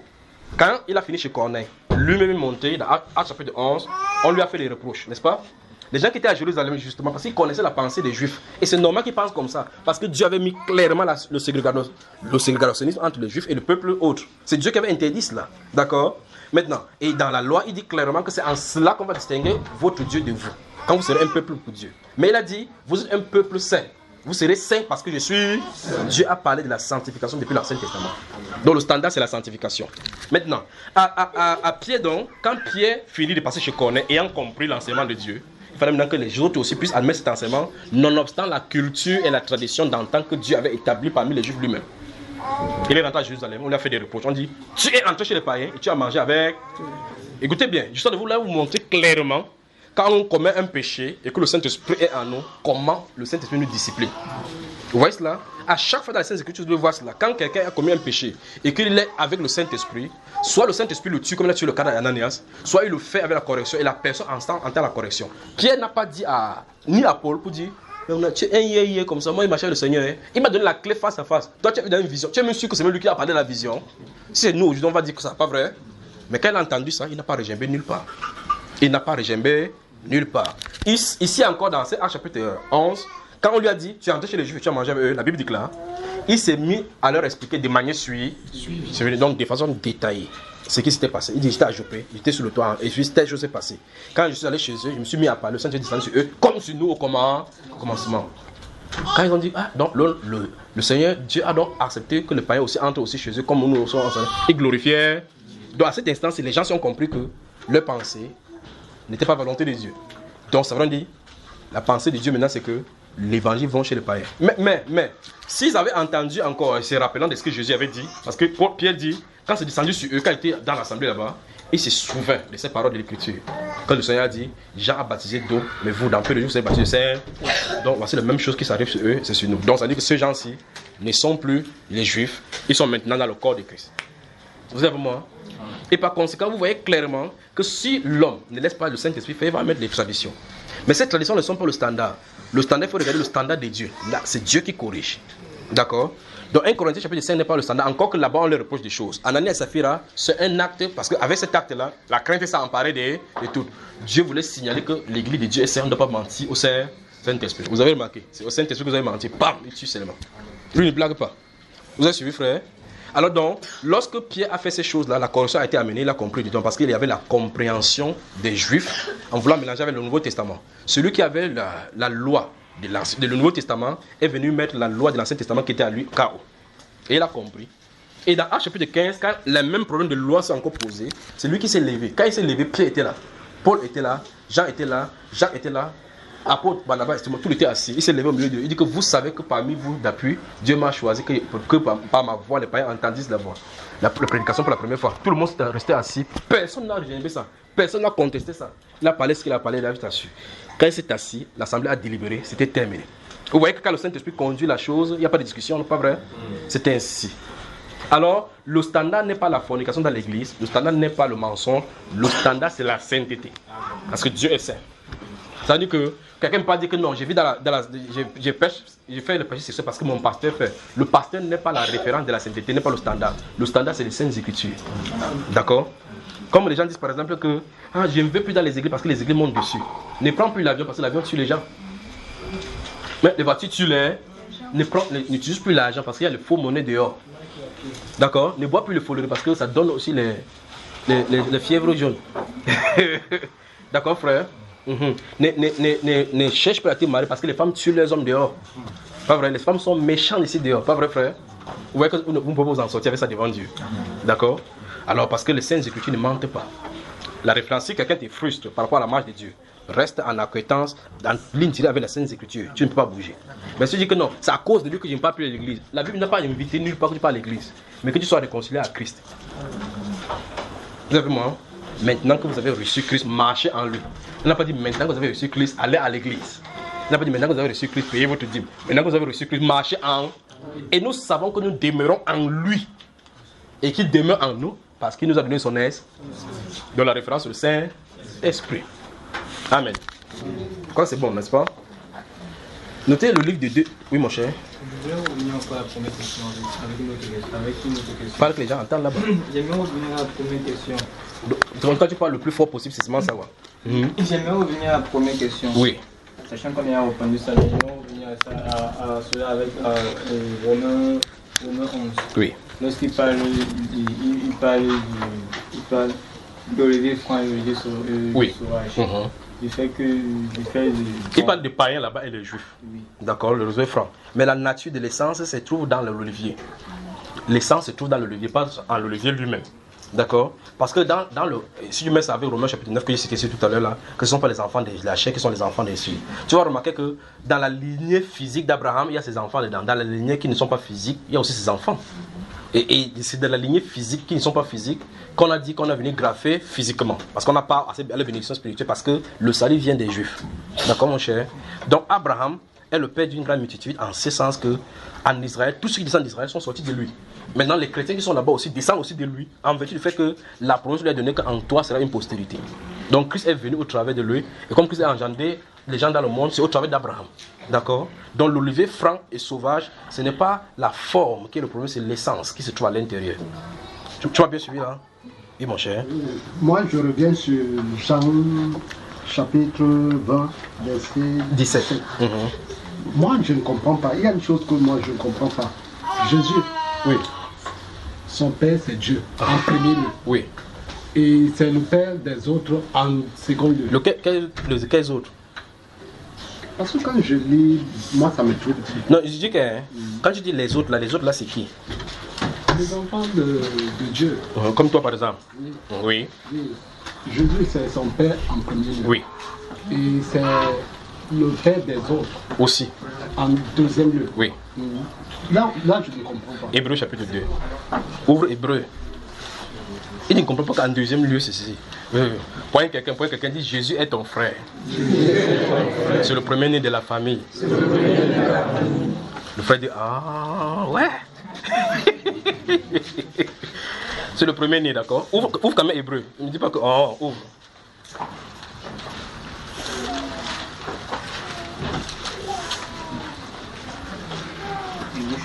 Quand il a fini chez Corneille, lui-même est monté dans Actes chapitre 11, on lui a fait des reproches, n'est-ce pas? Les gens qui étaient à Jérusalem justement, parce qu'ils connaissaient la pensée des Juifs. Et c'est normal qu'ils pensent comme ça, parce que Dieu avait mis clairement le ségrégationnisme entre les Juifs et le peuple autre. C'est Dieu qui avait interdit cela, d'accord? Maintenant, et dans la loi, il dit clairement que c'est en cela qu'on va distinguer votre Dieu de vous, quand vous serez un peuple pour Dieu. Mais il a dit, vous êtes un peuple saint. Vous serez saints parce que je suis. Dieu a parlé de la sanctification depuis l'Ancien Testament. Donc le standard c'est la sanctification. Maintenant, à Pierre donc, quand Pierre finit de passer chez Corneille, ayant compris l'enseignement de Dieu, il fallait maintenant que les autres aussi puissent admettre cet enseignement, nonobstant la culture et la tradition d'antan que Dieu avait établi parmi les Juifs lui-même. Il est rentré à Jérusalem, on lui a fait des reproches. On dit, tu es entré chez les païens et tu as mangé avec. Écoutez bien, je de vous là vous montrer clairement. Quand on commet un péché et que le Saint-Esprit est en nous, comment le Saint-Esprit nous discipline. Vous voyez cela? À chaque fois dans les Saintes Écritures, vous devez voir cela. Quand quelqu'un a commis un péché et qu'il est avec le Saint-Esprit, soit le Saint-Esprit le tue comme il a tué le cas d'Ananias, soit il le fait avec la correction et la personne entend la correction. Pierre n'a pas dit ni à Paul pour dire tu es un comme ça, moi il marchait le Seigneur. Hein. Il m'a donné la clé face à face. Toi tu as vu dans une vision. Tu es même sûr que c'est même lui qui a parlé de la vision. Si c'est nous aujourd'hui, on va dire que ça n'est pas vrai. Mais quand il a entendu ça, il n'a pas régimbé nulle part. Il n'a pas régimbé nulle part. Ici encore dans Actes chapitre 11, quand on lui a dit, tu es entré chez les Juifs et tu as mangé avec eux, la Bible dit là, il s'est mis à leur expliquer de manière suivie, donc de façon détaillée, ce qui s'était passé. Il dit, j'étais à Joppé, j'étais sur le toit, et telle chose s'est passée. Quand je suis allé chez eux, je me suis mis à parler, le Saint-Esprit descendu sur eux, comme sur nous au commencement. Quand ils ont dit, donc le Seigneur, Dieu a donc accepté que les païens aussi entrent aussi chez eux, comme nous sommes ensemble, et glorifiaient. Donc à cet instant, les gens ont compris que leur pensée n'était pas volonté de Dieu. Donc ça veut dire, la pensée de Dieu maintenant c'est que l'évangile va chez les païens. Mais, s'ils avaient entendu encore, se rappelant de ce que Jésus avait dit, parce que Pierre dit, quand c'est descendu sur eux, quand il était dans l'assemblée là-bas, il se souvint de ces paroles de l'Écriture. Quand le Seigneur a dit, Jean a baptisé d'eau, mais vous, dans peu de jours, vous avez baptisé de sel. Donc voici la même chose qui s'arrive sur eux, c'est sur nous. Donc ça veut dire que ces gens-ci ne sont plus les Juifs, ils sont maintenant dans le corps de Christ. Vous avez moi? Et par conséquent, vous voyez clairement que si l'homme ne laisse pas le Saint-Esprit faire, il va mettre les traditions. Mais ces traditions ne sont pas le standard. Le standard, il faut regarder le standard de Dieu. Là, c'est Dieu qui corrige. D'accord. Donc 1 Corinthiens chapitre 5 n'est pas le standard, encore que là-bas on leur reproche des choses. Ananias et Saphira, c'est un acte, parce qu'avec cet acte-là, la crainte s'est emparée de tout. Dieu voulait signaler que l'église de Dieu est sainte, on ne doit pas mentir au Saint-Esprit. Vous avez remarqué, c'est au Saint-Esprit que vous avez menti, bam, il tue seulement. Lui ne blague pas. Vous avez suivi, frère? Alors donc, lorsque Pierre a fait ces choses-là, la correction a été amenée, il a compris du temps, parce qu'il y avait la compréhension des Juifs en voulant mélanger avec le Nouveau Testament. Celui qui avait la loi de le Nouveau Testament est venu mettre la loi de l'Ancien Testament qui était à lui KO. Et il a compris. Et dans Actes chapitre 15, quand les mêmes problèmes de loi sont encore posés, c'est lui qui s'est levé. Quand il s'est levé, Pierre était là, Paul était là, Jean était là, Jacques était là, apôtre Barnabas, tout était assis. Il s'est levé au milieu d'eux. Il dit que vous savez que parmi vous d'appui, Dieu m'a choisi que par ma voix, les païens entendissent la voix. La prédication pour la première fois. Tout le monde s'est resté assis. Personne n'a rejeté ça. Personne n'a contesté ça. Il a parlé ce qu'il a parlé, il a juste assis. Quand il s'est assis, l'assemblée a délibéré, c'était terminé. Vous voyez que quand le Saint-Esprit conduit la chose, il n'y a pas de discussion, non pas vrai? C'était ainsi. Alors, le standard n'est pas la fornication dans l'église, le standard n'est pas le mensonge, le standard c'est la sainteté. Parce que Dieu est saint. Ça veut dire que quelqu'un ne peut pas dire que non, j'ai fait le péché sexuel parce que mon pasteur fait. Le pasteur n'est pas la référence de la sainteté, n'est pas le standard. Le standard c'est les saintes écritures. D'accord? Comme les gens disent par exemple que je ne vais plus dans les églises parce que les églises montent dessus. Ne prends plus l'avion parce que l'avion tue les gens. Mais les voitures tuent les. N'utilise plus l'argent parce qu'il y a les faux monnaies dehors. D'accord? Ne bois plus le fôlerie parce que ça donne aussi les fièvres jaunes. D'accord, frère? Ne cherche pas à te marier parce que les femmes tuent les hommes dehors. Pas vrai? Les femmes sont méchantes ici dehors. Pas vrai, frère? Vous voyez que vous pouvez vous en sortir avec ça devant Dieu. D'accord? Alors, parce que les saintes écritures ne mentent pas. La référence, si quelqu'un te frustre par rapport à la marche de Dieu, reste en acquittance, dans ligne tirée avec la sainte écriture. Tu ne peux pas bouger. Mais si tu dis que non, c'est à cause de lui que je ne parle plus à l'église. La Bible n'a pas invité nulle part que tu parles à l'église, mais que tu sois réconcilié à Christ. Vous avez moi, maintenant que vous avez reçu Christ, marchez en lui. Il n'a pas dit maintenant que vous avez reçu Christ, allez à l'église. Il n'a pas dit maintenant que vous avez reçu Christ, payez votre dîme. Maintenant que vous avez reçu Christ, marchez en. Et nous savons que nous demeurons en lui. Et qu'il demeure en nous parce qu'il nous a donné son esprit. De la référence au Saint-Esprit. Amen. Quoi, c'est bon, n'est-ce pas? Notez le livre de 2. Oui, mon cher. Je voulais revenir encore à la première question avec une autre question. Parle que les gens entendent là-bas. J'aimerais revenir à la première question. Donc, quand tu parles le plus fort possible, c'est seulement savoir. J'aimerais revenir à la première question. Oui. Sachant qu'on a répondu ça, j'aimerais revenir à cela avec Romains 11. Oui. Lorsqu'il parle, il parle d'Olivier Franc et Olivier Sauvage. Du fait que. Il parle des païens là-bas et des juifs. Oui. D'accord, le Olivier Franc. Mais la nature de l'essence se trouve dans l'olivier. L'essence se trouve dans l'olivier, pas en l'olivier lui-même. D'accord? Parce que dans le. Si tu mets ça avec Romains chapitre 9, que j'ai cité tout à l'heure là, que ce ne sont pas les enfants de la chair, qui sont les enfants des cieux. Tu vas remarquer que dans la lignée physique d'Abraham, il y a ses enfants dedans. Dans la lignée qui ne sont pas physiques, il y a aussi ses enfants. Et c'est de la lignée physique qui ne sont pas physiques qu'on a dit qu'on a venu graffer physiquement. Parce qu'on n'a pas assez la bénédiction spirituelle, parce que le salut vient des Juifs. D'accord, mon cher? Donc Abraham est le père d'une grande multitude, en ce sens que en Israël, tous ceux qui descendent d'Israël sont sortis de lui. Maintenant, les chrétiens qui sont là-bas aussi descendent aussi de lui, en vertu du fait que la promesse lui a donné qu'en toi sera une postérité. Donc Christ est venu au travers de lui, et comme Christ a engendré les gens dans le monde, c'est au travers d'Abraham. D'accord? Donc l'olivier franc et sauvage, ce n'est pas la forme qui est le problème, c'est l'essence qui se trouve à l'intérieur. Tu m'as bien suivi là? Oui, mon cher. Moi, je reviens sur Jean chapitre 20, verset 17. Moi, je ne comprends pas. Il y a une chose que moi, je ne comprends pas. Jésus, oui, son Père, c'est Dieu, en premier lieu. Oui. Et c'est le Père des autres en second lieu. Quels autres? Parce que quand je lis, moi, ça me trouve. Non, je dis que quand tu dis les autres là, c'est qui? Les enfants de Dieu. Comme toi, par exemple. Oui. Oui. Jésus, c'est son Père en premier lieu. Oui. Et c'est le Père des autres. Aussi. En deuxième lieu. Oui. Là, je ne comprends pas. Hébreu chapitre 2. Ouvre Hébreu. Il ne comprend pas qu'en deuxième lieu, c'est ceci. Point quelqu'un dit Jésus est ton frère. C'est le premier-né de la famille. Le frère dit ah ouais. C'est le premier-né, d'accord? Ouvre quand même Hébreu. Il ne me dit pas que oh, ouvre.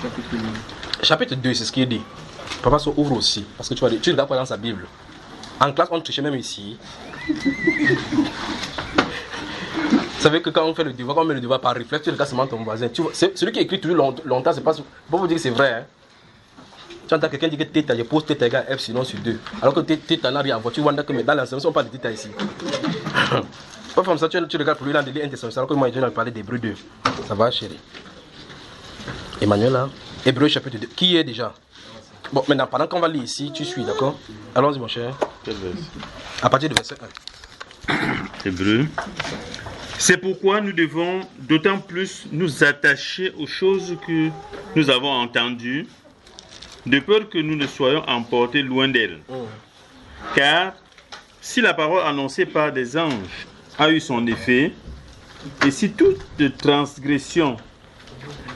chapitre 2. Chapitre 2, c'est ce qu'il dit. Papa se ouvre aussi. Parce que tu regardes pas dans sa Bible. En classe, on trichait même ici. Vous savez que quand on fait le devoir, quand on met le devoir par réflexe, tu regardes seulement ton voisin. Tu vois, celui qui écrit toujours longtemps, c'est pas. Pour vous dire que c'est vrai. Hein. Tu entends quelqu'un dire que θ, je pose θ égale F sinon sur 2. Alors que θ n'a rien à voir. Tu vois que dans l'enseignement, on parle de θ ici. Pas comme ça, tu regardes pour lui, là, il est intéressant. Alors que moi, je vais parler d'Hébreu 2. Ça va, chérie. Emmanuel, là. Hébreu chapitre 2. Qui est déjà? Bon, maintenant, pendant qu'on va lire ici, tu suis, d'accord? Allons-y, mon cher. Quel verset? À partir du verset 1. Hébreu. C'est pourquoi nous devons d'autant plus nous attacher aux choses que nous avons entendues, de peur que nous ne soyons emportés loin d'elles. Car si la parole annoncée par des anges a eu son effet, et si toute transgression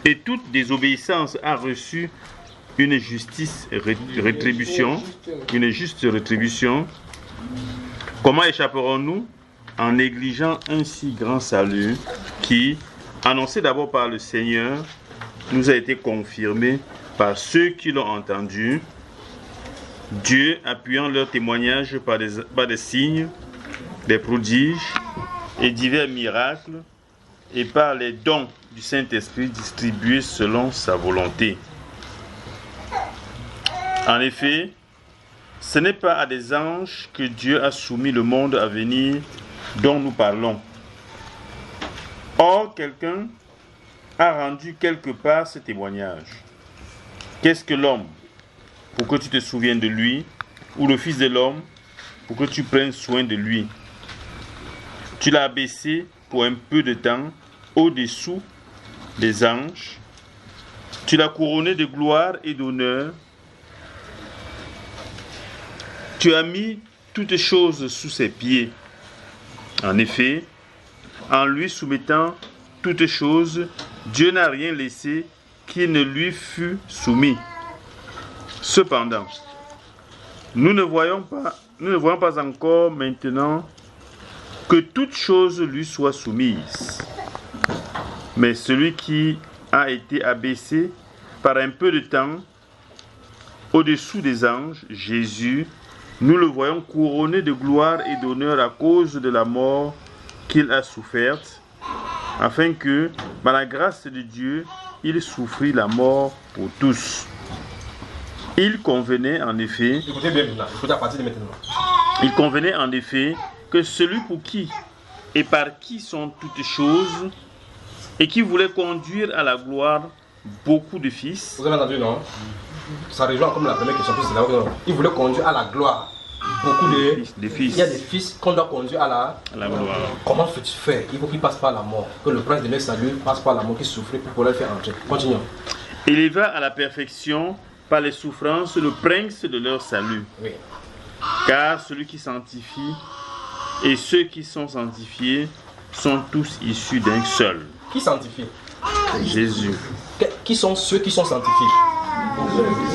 et toute désobéissance a reçu une juste rétribution, comment échapperons-nous en négligeant un si grand salut qui, annoncé d'abord par le Seigneur, nous a été confirmé par ceux qui l'ont entendu, Dieu appuyant leur témoignage par des signes, des prodiges et divers miracles, et par les dons du Saint-Esprit distribués selon sa volonté. En effet, ce n'est pas à des anges que Dieu a soumis le monde à venir dont nous parlons. Or, quelqu'un a rendu quelque part ce témoignage. Qu'est-ce que l'homme pour que tu te souviennes de lui, ou le Fils de l'homme pour que tu prennes soin de lui? Tu l'as abaissé pour un peu de temps au-dessous des anges. Tu l'as couronné de gloire et d'honneur. Tu as mis toutes choses sous ses pieds. En effet, en lui soumettant toutes choses, Dieu n'a rien laissé qui ne lui fût soumis. Cependant, nous ne voyons pas encore maintenant que toutes choses lui soient soumises. Mais celui qui a été abaissé par un peu de temps au-dessous des anges, Jésus, nous le voyons couronné de gloire et d'honneur à cause de la mort qu'il a soufferte, afin que, par la grâce de Dieu, il souffrit la mort pour tous. Il convenait en effet, Écoutez bien maintenant, écoutez à partir de maintenant. il convenait en effet que celui pour qui et par qui sont toutes choses, et qui voulait conduire à la gloire beaucoup de fils. Vous avez entendu, non? Ça rejoint comme la première question. Il voulait conduire à la gloire beaucoup de fils. Il y a des fils qu'on doit conduire à la gloire. Comment faut-il faire? Il faut qu'il passe par la mort. Que le prince de leur salut passe par la mort, qu'il souffre pour pouvoir le faire entrer. Continuons. Il éleva à la perfection par les souffrances le prince de leur salut. Oui. Car celui qui sanctifie et ceux qui sont sanctifiés sont tous issus d'un seul. Qui sanctifie? Jésus. Qui sont ceux qui sont sanctifiés?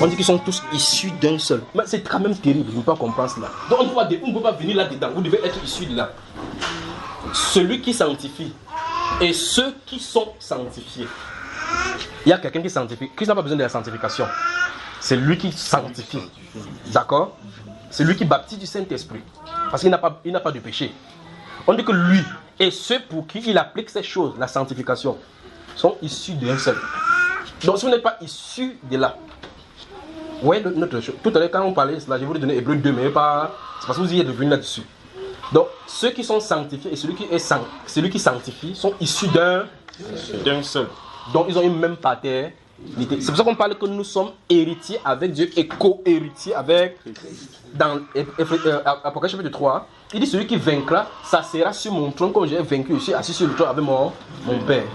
On dit qu'ils sont tous issus d'un seul. Mais c'est quand même terrible, je ne peux pas comprendre cela. Donc on ne peut pas venir là-dedans, vous devez être issus de là. Celui qui sanctifie et ceux qui sont sanctifiés. Il y a quelqu'un qui sanctifie. Christ n'a pas besoin de la sanctification. C'est lui qui sanctifie. D'accord? C'est lui qui baptise du Saint-Esprit. Parce qu'il n'a pas de péché. On dit que lui et ceux pour qui il applique ces choses, la sanctification, sont issus d'un seul. Donc si vous n'êtes pas issus de là, ouais, notre chose. Tout à l'heure quand on parlait de cela, je voulais donner Hébreu 2, mais pas. C'est parce que vous y êtes revenu là-dessus. Donc ceux qui sont sanctifiés et celui qui sanctifie sont issus d'un seul. Donc ils ont une même paternité. C'est pour ça qu'on parle que nous sommes héritiers avec Dieu et co-héritiers avec. Dans Apocalypse chapitre 3, il dit celui qui vaincra, ça sera sur mon trône comme j'ai vaincu aussi, assis sur le trône avec mon Père.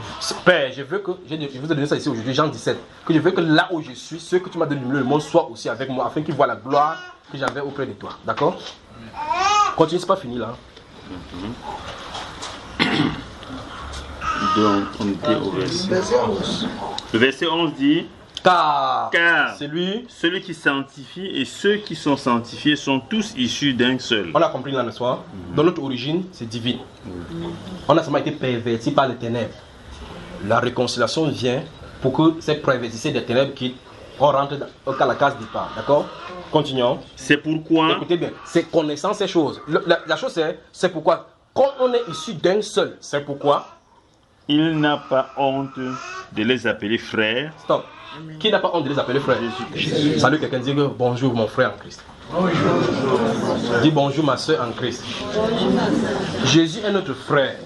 Père, je veux que, je vous ai donné ça ici aujourd'hui, Jean 17, que je veux que là où je suis, ceux que tu m'as donné le monde soient aussi avec moi, afin qu'ils voient la gloire que j'avais auprès de toi. D'accord? Continue, c'est pas fini là. Donc, on était au verset 11. Le verset 11 dit: Car celui qui sanctifie et ceux qui sont sanctifiés sont tous issus d'un seul. On a compris là, n'est-ce pas? Dans notre origine, c'est divine. On a seulement été pervertis par les ténèbres. La réconciliation vient pour que ces prévêtisseurs des ténèbres qui rentrent dans la case départ. D'accord? Continuons. C'est pourquoi... Écoutez bien, c'est connaissant ces choses. La chose c'est pourquoi, quand on est issu d'un seul, c'est pourquoi... Il n'a pas honte de les appeler frères. Stop. Qui n'a pas honte de les appeler frères? Salut, quelqu'un dit que bonjour mon frère en Christ. Dis bonjour ma soeur en Christ. Jésus est notre frère.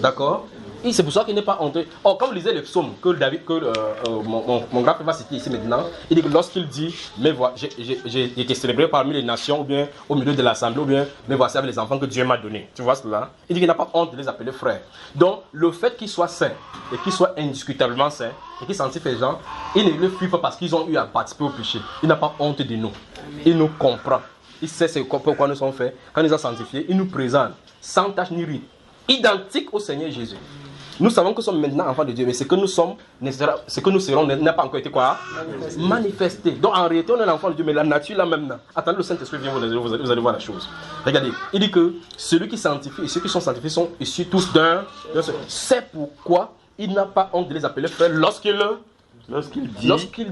D'accord? Et c'est pour ça qu'il n'est pas honteux. Oh, quand vous lisez les psaumes que mon grand frère va citer ici maintenant, il dit que lorsqu'il dit, mais voilà, j'ai été célébré parmi les nations, ou bien au milieu de l'assemblée, ou bien, mais voici avec les enfants que Dieu m'a donnés. Tu vois cela? Il dit qu'il n'a pas honte de les appeler frères. Donc, le fait qu'ils soient saints, et qu'ils soient indiscutablement saints, et qu'ils sanctifient les gens, il ne le fuit pas parce qu'ils ont eu à participer au péché. Il n'a pas honte de nous. Il nous comprend. Il sait pourquoi nous sommes faits. Quand il nous a sanctifiés, il nous présente sans tache ni ride, identique au Seigneur Jésus. Nous savons que nous sommes maintenant enfants de Dieu, mais ce que nous sommes, ce que nous serons n'a pas encore été quoi? Manifesté. Donc en réalité, on est l'enfant de Dieu, mais la nature là maintenant. Attendez, le Saint-Esprit vient, vous allez voir la chose. Regardez, il dit que celui qui sanctifie et ceux qui sont sanctifiés sont issus tous d'un seul. C'est pourquoi il n'a pas honte de les appeler frères lorsqu'il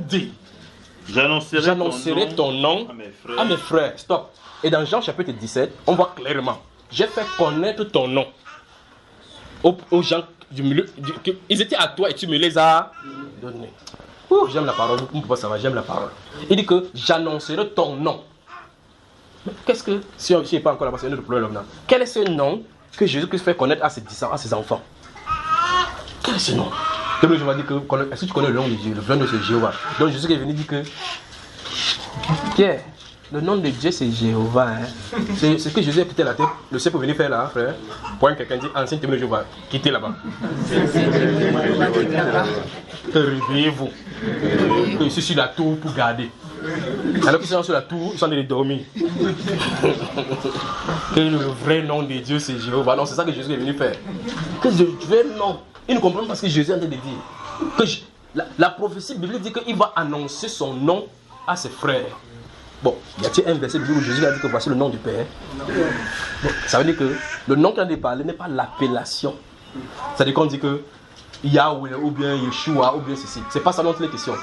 dit j'annoncerai ton nom à mes frères. Stop. Et dans Jean chapitre 17, on voit clairement, j'ai fait connaître ton nom aux gens du milieu, ils étaient à toi et tu me les as donnés. J'aime la parole, vous ne pouvez pas savoir, j'aime la parole. Il dit que j'annoncerai ton nom. Mais qu'est-ce que, si on n'est pas encore là-bas, c'est un autre problème là. Quel est ce nom que Jésus-Christ fait connaître à ses enfants? Quel est ce nom? Je vais dire que, est-ce que tu connais le nom de Dieu, le nom de Jéhovah? Donc Jésus est venu dire que, Pierre, le nom de Dieu c'est Jéhovah. Hein. C'est ce que Jésus a quitté la tête. Le ciel pour venir faire là, frère. Pour quelqu'un dit ancien témoin de Jéhovah, quittez là-bas. Réveillez-vous. Je suis sur la tour pour garder. Alors qu'ils sont sur la tour, ils sont en train de dormir. Que le vrai nom de Dieu c'est Jéhovah. Non, c'est ça que Jésus est venu faire. Que le vrai nom. Ils ne comprennent pas ce que Jésus est en train de dire. Que la prophétie biblique dit qu'il va annoncer son nom à ses frères. Bon, y a-t-il un verset où Jésus a dit que voici le nom du Père? Bon, ça veut dire que le nom qu'il a dit parler n'est pas l'appellation. C'est-à-dire qu'on dit que Yahweh ou bien Yeshua ou bien ceci. C'est pas ça notre question.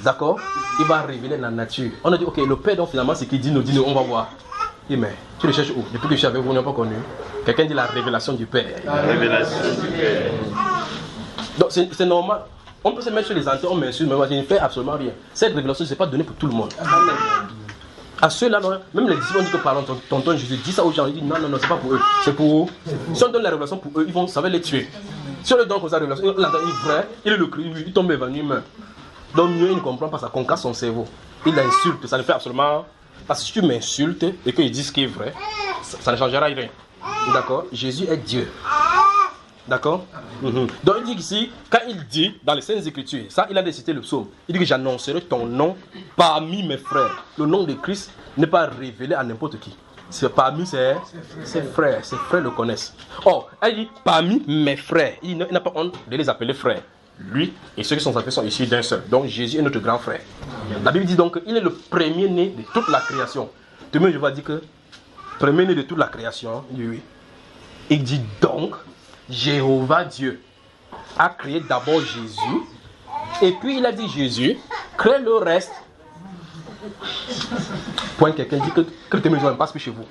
D'accord? Il va révéler la nature. On a dit, ok, le Père, donc finalement, c'est qu'il dit, nous, on va voir. Et mais, tu le cherches où? Depuis que je suis avec vous, on n'a pas connu. Quelqu'un dit la révélation du Père. La révélation du Père. Donc, c'est normal. On peut se mettre sur les antennes, on m'insulte, mais moi, je ne fais absolument rien. Cette révélation, ce n'est pas donné pour tout le monde. À ceux-là, même les disciples ont dit que par exemple, tonton Jésus dit ça aux gens, ils disent non, c'est pas pour eux, c'est pour eux. Si on donne la révélation pour eux, ils vont savoir les tuer. Si on leur donne comme ça la révélation, il est vrai, il est le cri, il tombe évanoui, il meurt. Donc mieux, il ne comprend pas, ça concasse son cerveau. Il l'insulte, ça ne fait absolument. Parce que si tu m'insultes et qu'ils disent ce qui est vrai, ça ne changera rien. D'accord? Jésus est Dieu. D'accord? Donc il dit ici, quand il dit dans les Saintes Écritures, ça il a cité le psaume, il dit que j'annoncerai ton nom parmi mes frères. Le nom de Christ n'est pas révélé à n'importe qui. C'est parmi ses frères le connaissent. Or, il dit parmi mes frères, il n'a pas honte de les appeler frères. Lui et ceux qui sont appelés sont issus d'un seul. Donc Jésus est notre grand frère. La Bible dit donc qu'il est le premier-né de toute la création. Demain je vais dire que premier-né de toute la création, oui. Il dit donc Jéhovah Dieu a créé d'abord Jésus et puis il a dit Jésus crée le reste. Point quelqu'un dit que le témoin ne passe plus chez vous.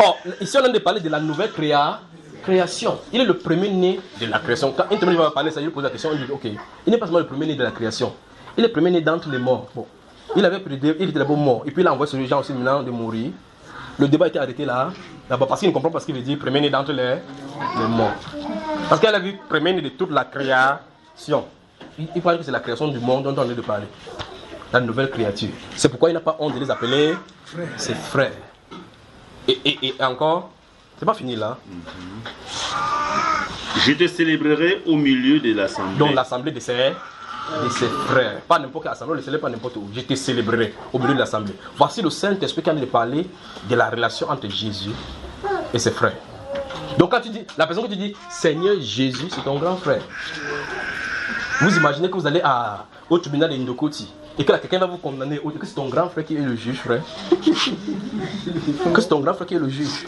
Oh, ici on a de parler de la nouvelle création. Il est le premier né de la création. Quand un témoin va parler, ça lui pose la question, il dit ok, il n'est pas seulement le premier né de la création, il est le premier né d'entre les morts. Bon. Il était d'abord mort et puis il a envoyé ce gens aussi maintenant de mourir. Le débat était arrêté là, d'abord parce qu'il ne comprend pas ce qu'il veut dire premier né d'entre les morts. Parce qu'elle a vu premier né de toute la création. Il parle que c'est la création du monde dont on est de parler. La nouvelle créature. C'est pourquoi il n'a pas honte de les appeler ses frères. Et encore, c'est pas fini là. Je te célébrerai au milieu de l'assemblée. Donc l'assemblée de ses frères. Pas n'importe quelle assemblée, ne le célèbre pas n'importe où. Je te célébrerai au milieu de l'assemblée. Voici le Saint-Esprit qui a de parler de la relation entre Jésus et ses frères. Donc quand tu dis, la personne que tu dis, Seigneur Jésus, c'est ton grand frère. Vous imaginez que vous allez au tribunal de Ndokoti et que là, quelqu'un va vous condamner, que c'est ton grand frère qui est le juge, frère. Que c'est ton grand frère qui est le juge.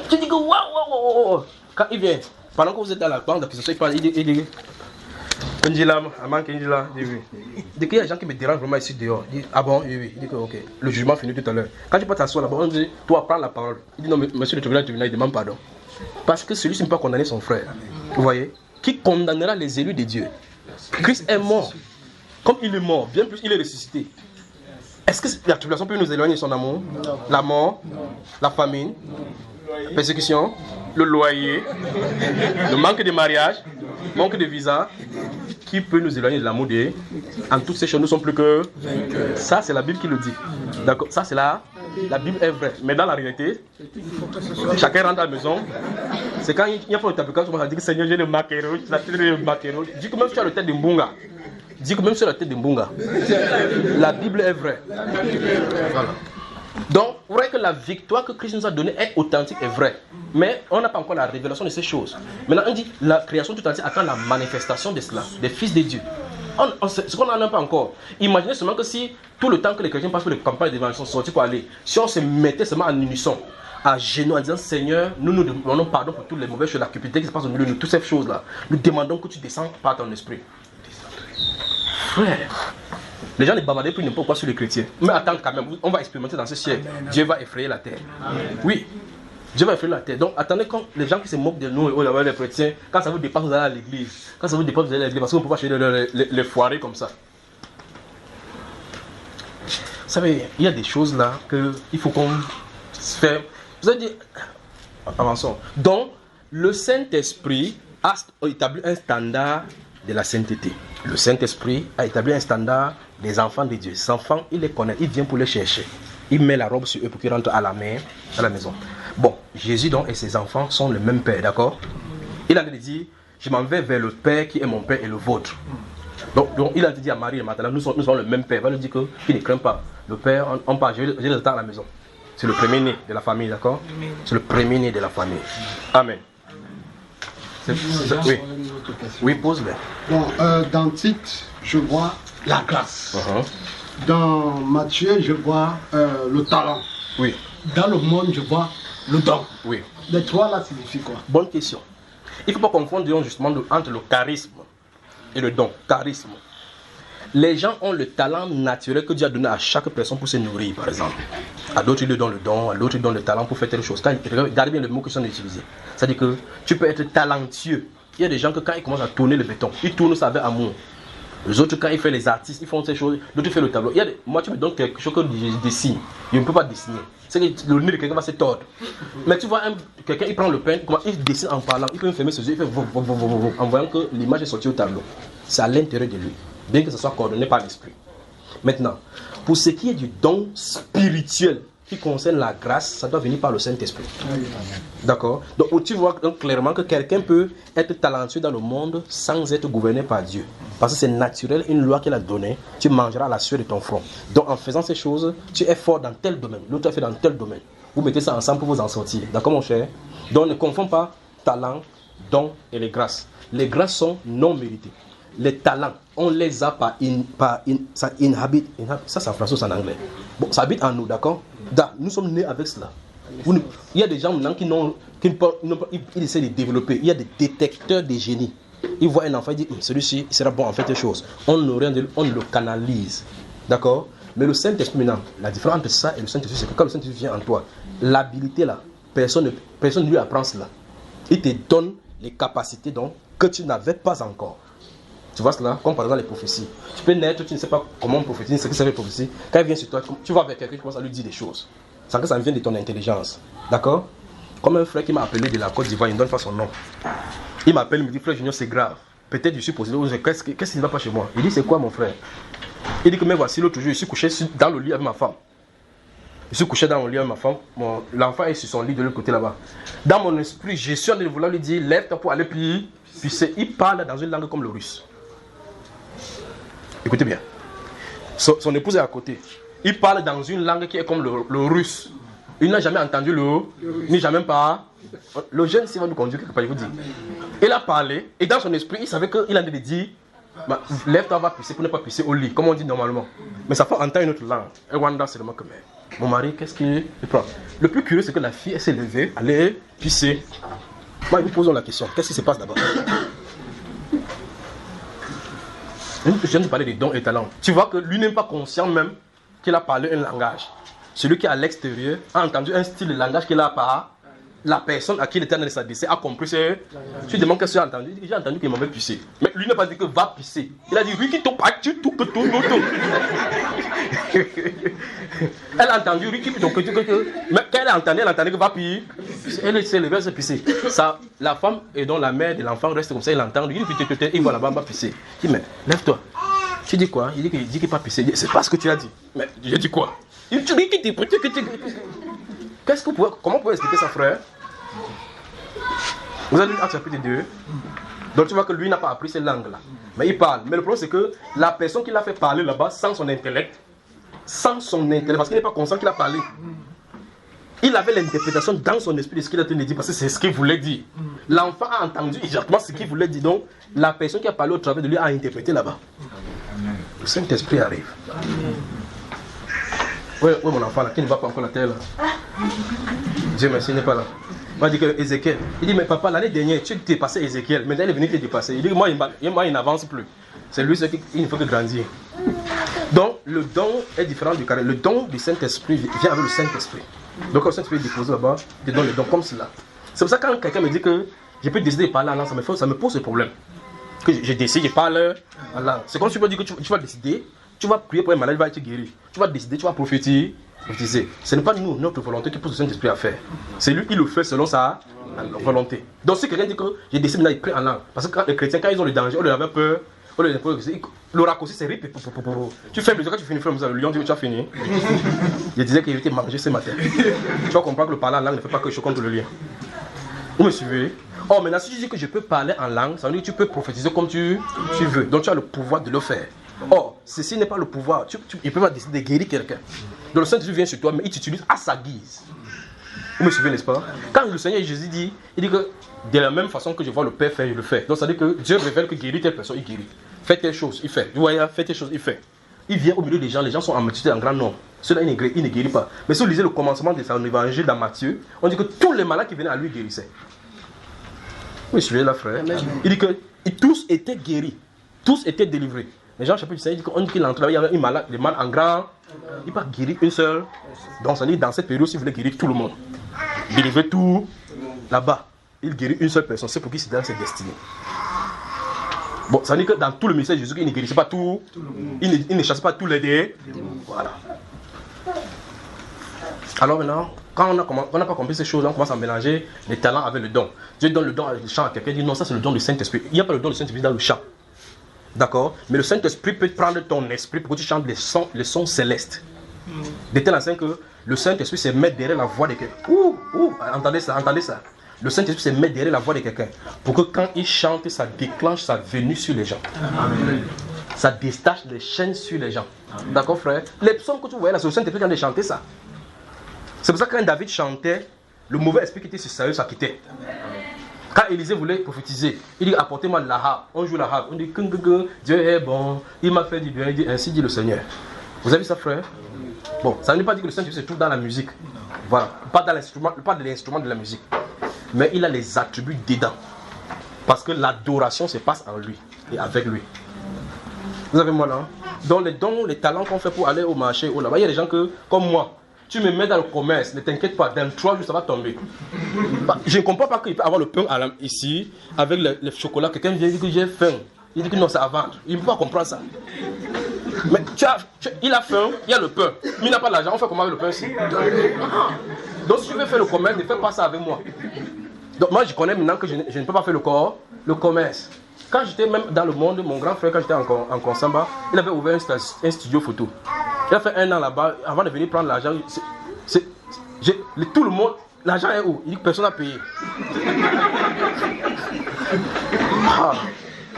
Tu dis que waouh. Quand il vient, Pendant que vous êtes dans la banque d'accusation, il dit Angela, Angela, dès qu'il y a des gens qui me dérangent vraiment ici dehors, il dit ah bon, oui, il dit que ok, le jugement finit tout à l'heure. Quand tu peux t'asseoir là-bas, on dit toi prends la parole. Il dit non, monsieur le tribunal, il demande pardon. Parce que celui-ci ne peut pas condamner son frère. Vous voyez? Qui condamnera les élus de Dieu? Christ est mort. Comme il est mort, bien plus il est ressuscité. Est-ce que la tribulation peut nous éloigner de son amour? Non. La mort, la famine, la persécution, le loyer, le manque de mariage, le manque de visa, qui peut nous éloigner de l'amour de Dieu? En toutes ces choses, nous ne sommes plus que... Ça, c'est la Bible qui le dit. D'accord? Ça, c'est la Bible est vraie. Mais dans la réalité, chacun rentre à la maison. C'est quand il y a pas de tabouka, tu vas dire que Seigneur, j'ai le maquereau, la tête de maquereau. Dis que même si tu as la tête de Mbunga. Dis que même sur la tête de Mbunga. La Bible est vraie. Voilà. Donc, vous voyez que la victoire que Christ nous a donnée est authentique et vraie. Mais on n'a pas encore la révélation de ces choses. Maintenant, on dit la création tout entière attend la manifestation de cela, des fils de Dieu. Ce qu'on n'en a pas encore. Imaginez seulement que si tout le temps que les chrétiens passent pour les campagnes d'évangélisation sont sortis pour aller, si on se mettait seulement en unisson, à genoux, en disant Seigneur, nous nous demandons pardon pour toutes les mauvaises choses, la cupidité qui se passe au milieu de nous, toutes ces choses-là. Nous demandons que tu descends par ton esprit. Frère, les gens les bavardaient plus n'importe quoi sur les chrétiens. Mais attends quand même, on va expérimenter dans ce siècle. Dieu va effrayer la terre. Oui, Dieu va effrayer la terre. Donc attendez quand les gens qui se moquent de nous, les chrétiens, quand ça vous dépasse, vous allez à l'église. Quand ça vous dépasse, vous allez à l'église parce qu'on ne peut pas chercher les foirés comme ça. Vous savez, il y a des choses là qu'il faut qu'on fait. Vous avez dit, avançons. Donc, le Saint-Esprit a établi un standard de la sainteté. Le Saint-Esprit a établi un standard des enfants de Dieu. Ces enfants, il les connaît, il vient pour les chercher. Il met la robe sur eux pour qu'ils rentrent à la maison. Bon, Jésus donc et ses enfants sont le même Père, d'accord? Il a dit, je m'en vais vers le Père qui est mon Père et le vôtre. Donc il a dit à Marie et Martha, nous sommes le même Père. Il va lui dire qu'il ne craint pas. Le Père, on part, je les attends à la maison. C'est le premier-né de la famille, d'accord? C'est le premier-né de la famille. Amen. Oui. Oui, pose-le. Bon, dans Tite, je vois la grâce. Dans Matthieu, je vois le talent. Oui. Dans le monde, je vois le don. Oui. Les trois là signifient quoi? Bonne question. Il ne faut pas confondre justement entre le charisme et le don. Charisme. Les gens ont le talent naturel que Dieu a donné à chaque personne pour se nourrir, par exemple. À d'autres, ils lui donnent le don, à d'autres, ils donnent le talent pour faire telle chose. Regardez bien le mot qu'ils sont utilisés. C'est-à-dire que tu peux être talentueux. Il y a des gens que quand ils commencent à tourner le béton, ils tournent ça avec amour. Les autres, quand ils font les artistes, ils font ces choses. D'autres, ils font le tableau. Moi, tu me donnes quelque chose que je dessine. Je ne peux pas dessiner. C'est que le nez de quelqu'un va se tordre. Mais tu vois, quelqu'un, il prend le pain, il dessine en parlant. Il peut fermer ses yeux, il fait en voyant que l'image est sortie au tableau. C'est à l'intérieur de lui. Bien que ce soit coordonné par l'esprit. Maintenant, pour ce qui est du don spirituel qui concerne la grâce, ça doit venir par le Saint-Esprit. D'accord? Donc tu vois donc, clairement que quelqu'un peut être talentueux dans le monde sans être gouverné par Dieu. Parce que c'est naturel, une loi qu'il a donnée, tu mangeras la sueur de ton front. Donc en faisant ces choses, tu es fort dans tel domaine, l'autre est fait dans tel domaine. Vous mettez ça ensemble pour vous en sortir. D'accord mon cher? Donc ne confonds pas talent, don et les grâces. Les grâces sont non méritées. Les talents, on les a ça inhabite, ça c'est en français ou en anglais. Bon, ça habite en nous, d'accord? Nous sommes nés avec cela. Il y a des gens maintenant ils essaient de développer. Il y a des détecteurs de génie. Ils voient un enfant, ils disent, celui-ci il sera bon en fait des choses. On le canalise, d'accord? Mais le Saint-Esprit maintenant, la différence entre ça et le Saint-Esprit, c'est que quand le Saint-Esprit vient en toi, l'habilité là, personne ne lui apprend cela. Il te donne les capacités donc que tu n'avais pas encore. Tu vois cela? Comme par exemple les prophéties. Tu peux naître, tu ne sais pas comment prophétiser, ce que c'est les prophéties. Quand il vient sur toi, tu vas avec quelqu'un qui commence à lui dire des choses. Sans que ça vienne de ton intelligence. D'accord? Comme un frère qui m'a appelé de la Côte d'Ivoire, il ne donne pas son nom. Il m'appelle, il me dit, frère Junior, c'est grave. Peut-être je suis posé, qu'est-ce qui ne va pas chez moi? Il dit, c'est quoi mon frère? Il dit que mais voici l'autre jour, je suis couché dans le lit avec ma femme. Je suis couché dans mon lit avec ma femme. L'enfant est sur son lit de l'autre côté là-bas. Dans mon esprit, je suis en train de vouloir lui dire, lève-toi pour aller puis il parle dans une langue comme le russe. Écoutez bien. Son épouse est à côté. Il parle dans une langue qui est comme le russe. Il n'a jamais entendu il n'a jamais pas. Le jeune, s'il va nous conduire quelque part, il vous dit. Il a parlé, et dans son esprit, il savait qu'il a dit lève-toi, va pisser pour ne pas pisser au lit, comme on dit normalement. Mais ça fait entendre une autre langue. Et Wanda, c'est le mot que mon mari, qu'est-ce qu'il prend? Le plus curieux, c'est que la fille, elle s'est levée, elle est pisser. Moi, nous posons la question. Qu'est-ce qui se passe d'abord? Je viens de parler des dons et talents. Tu vois que lui n'est pas conscient même qu'il a parlé un langage. Celui qui est à l'extérieur a entendu un style de langage qu'il a pas. La personne à qui il était en train de s'adresser a compris. Tu demandes qu'est-ce que j'ai entendu. J'ai entendu qu'il m'avait pissé. Mais lui n'a pas dit que va pisser. Il a dit oui, qui tombe, tu tout, que tout. Elle a entendu oui, qui tombe, que. Mais quand elle a entendu, que va pisser. Elle s'est levée, elle s'est pissée. Ça, la femme et donc la mère de l'enfant reste comme ça, il entend. Il voit là-bas, va pisser. Il dit mais lève-toi. Tu dis quoi? Il dit qu'il va pisser. C'est pas ce que tu as dit. Mais j'ai dit quoi? Il dit qu'il t'est prêté, que tu. Comment vous pouvez expliquer ça, frère? Vous avez lu Actes chapitre 2. Donc tu vois que lui n'a pas appris ces langues-là. Mais il parle. Mais le problème c'est que la personne qui l'a fait parler là-bas, sans son intellect, parce qu'il n'est pas conscient qu'il a parlé, il avait l'interprétation dans son esprit de ce qu'il a dit parce que c'est ce qu'il voulait dire. L'enfant a entendu exactement ce qu'il voulait dire. Donc la personne qui a parlé au travers de lui a interprété là-bas. Le Saint-Esprit arrive. Oui, mon enfant là, qui ne va pas encore la terre là. Dieu merci, il n'est pas là. On va dire que Ézéchiel, il dit mais papa l'année dernière tu t'es passé Ézéchiel, maintenant il est venu te dépasser. Il dit moi il n'avance plus. C'est lui il ne faut que grandir. Donc le don est différent du carré. Le don du Saint-Esprit vient avec le Saint-Esprit. Donc quand le Saint-Esprit est déposé là-bas, il te donne le don comme cela. C'est pour ça que quand quelqu'un me dit que je peux décider de parler en langue, ça me pose ce problème. Que je décide, je parle en langue. C'est comme si tu peux dire que tu vas décider. Tu vas prier pour un malade, il va être guéri. Tu vas décider, tu vas prophétiser. Ce n'est pas nous, notre volonté qui pousse le Saint-Esprit à faire. C'est lui qui le fait selon sa volonté. Donc si quelqu'un dit que j'ai décidé maintenant, il prie en langue. Parce que quand les chrétiens, quand ils ont le danger, on leur avait peur. Le raccourci, c'est rip. Tu fermes les yeux, quand tu finis, le lion dit que tu as fini. Je disais qu'il était mangé ce matin. Tu vas comprendre que le parler en langue ne fait pas que je contre le lion. Vous me suivez? Oh, maintenant, si tu dis que je peux parler en langue, ça veut dire que tu peux prophétiser comme tu veux. Donc tu as le pouvoir de le faire. Or, ceci n'est pas le pouvoir. Il ne peut pas décider de guérir quelqu'un. Donc le Saint-Esprit vient sur toi, mais il t'utilise à sa guise. Vous me suivez, n'est-ce pas? Quand le Seigneur Jésus dit, il dit que de la même façon que je vois le Père faire, je le fais. Donc ça veut dire que Dieu révèle que guérir telle personne, il guérit. Fait telle chose, il fait. Vous voyez, fait telle chose, il fait. Il vient au milieu des gens sont en multitude, en grand nombre. Ceux-là, il ne guérit pas. Mais si vous lisez le commencement de son évangile dans Matthieu, on dit que tous les malades qui venaient à lui guérissaient. Vous me suivez là, frère? Il dit que tous étaient guéris, tous étaient délivrés. Les gens, chapitre 5, on dit qu'il entrait, il y avait une malade, les malades en grand. Il va guérir une seule. Donc, ça dit dans cette période, s'il voulait guérir tout le monde, délivrer tout là-bas, il guérit une seule personne. C'est pour qui c'est dans ses destinées. Bon, ça veut dire que dans tout le ministère de Jésus, il ne guérissait pas tout. Il ne chassait pas tous les dés. Voilà. Alors maintenant, quand on n'a pas compris ces choses, on commence à mélanger les talents avec le don. Dieu donne le don avec le chant à quelqu'un, il dit non, ça c'est le don du Saint-Esprit. Il n'y a pas le don du Saint-Esprit dans le chant. D'accord? Mais le Saint-Esprit peut prendre ton esprit pour que tu chantes les sons célestes. De telle façon que le Saint-Esprit se met derrière la voix de quelqu'un. Entendez ça. Le Saint-Esprit se met derrière la voix de quelqu'un pour que quand il chante, ça déclenche sa venue sur les gens. Amen. Ça détache les chaînes sur les gens. D'accord, frère? Les psaumes que tu voyais là, c'est le Saint-Esprit qui a chanté ça. C'est pour ça que quand David chantait, le mauvais esprit qui était sur Saül, ça quittait. Quand Élisée voulait prophétiser, il dit apportez-moi la harpe. On joue la harpe. On dit Dieu est bon, il m'a fait du bien. Il dit ainsi dit le Seigneur. Vous avez vu ça, frère? Bon, ça ne veut pas dire que le Saint-Esprit se trouve dans la musique. Voilà, pas de l'instrument de la musique. Mais il a les attributs dedans. Parce que l'adoration se passe en lui et avec lui. Vous avez moi là? Donc les dons, les talents qu'on fait pour aller au marché, là-bas, il y a des gens que, comme moi, tu me mets dans le commerce, ne t'inquiète pas, dans 3 jours ça va tomber. Je ne comprends pas qu'il peut avoir le pain ici, avec le chocolat, quelqu'un vient dire que j'ai faim. Il dit que non, c'est à vendre. Il ne peut pas comprendre ça. Mais il a faim, il y a le pain. Mais il n'a pas d'argent, on fait comment avec le pain ici? Donc si tu veux faire le commerce, ne fais pas ça avec moi. Donc moi je connais maintenant que je ne peux pas faire le commerce. Quand j'étais même dans le monde, mon grand frère, quand j'étais en Consamba, il avait ouvert un studio photo. Il a fait 1 an là-bas, avant de venir prendre l'argent. Tout le monde, l'argent est où? Il dit que personne n'a payé.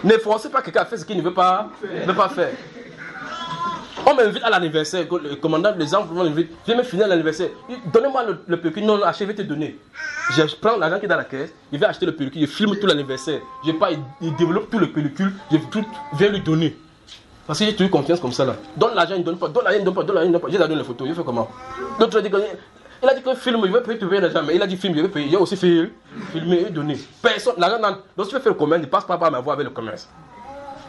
Ne forcez pas quelqu'un à faire ce qu'il ne veut pas faire. On m'invite à l'anniversaire, le commandant, les enfants m'invitent, je vais me finir à l'anniversaire. Donnez-moi le pellicule, non, je vais te donner. Je prends l'argent qui est dans la caisse, je vais acheter le pellicule, je filme tout l'anniversaire. Je pars, il développe tout le pellicule, je viens lui donner. Parce que j'ai toujours confiance comme ça là. Donne l'argent, il ne donne pas, donne l'argent, il ne donne pas, donne l'argent, il ne donne pas. J'ai donné les photos, je fais comment? L'autre dit que Il a dit que film, il veut payer, te payer l'argent, mais il a dit film, je vais payer. Il a aussi fait filmer et donner. Personne, l'argent, donc si tu veux faire le commerce, ne passe pas par ma voie avec le commerce.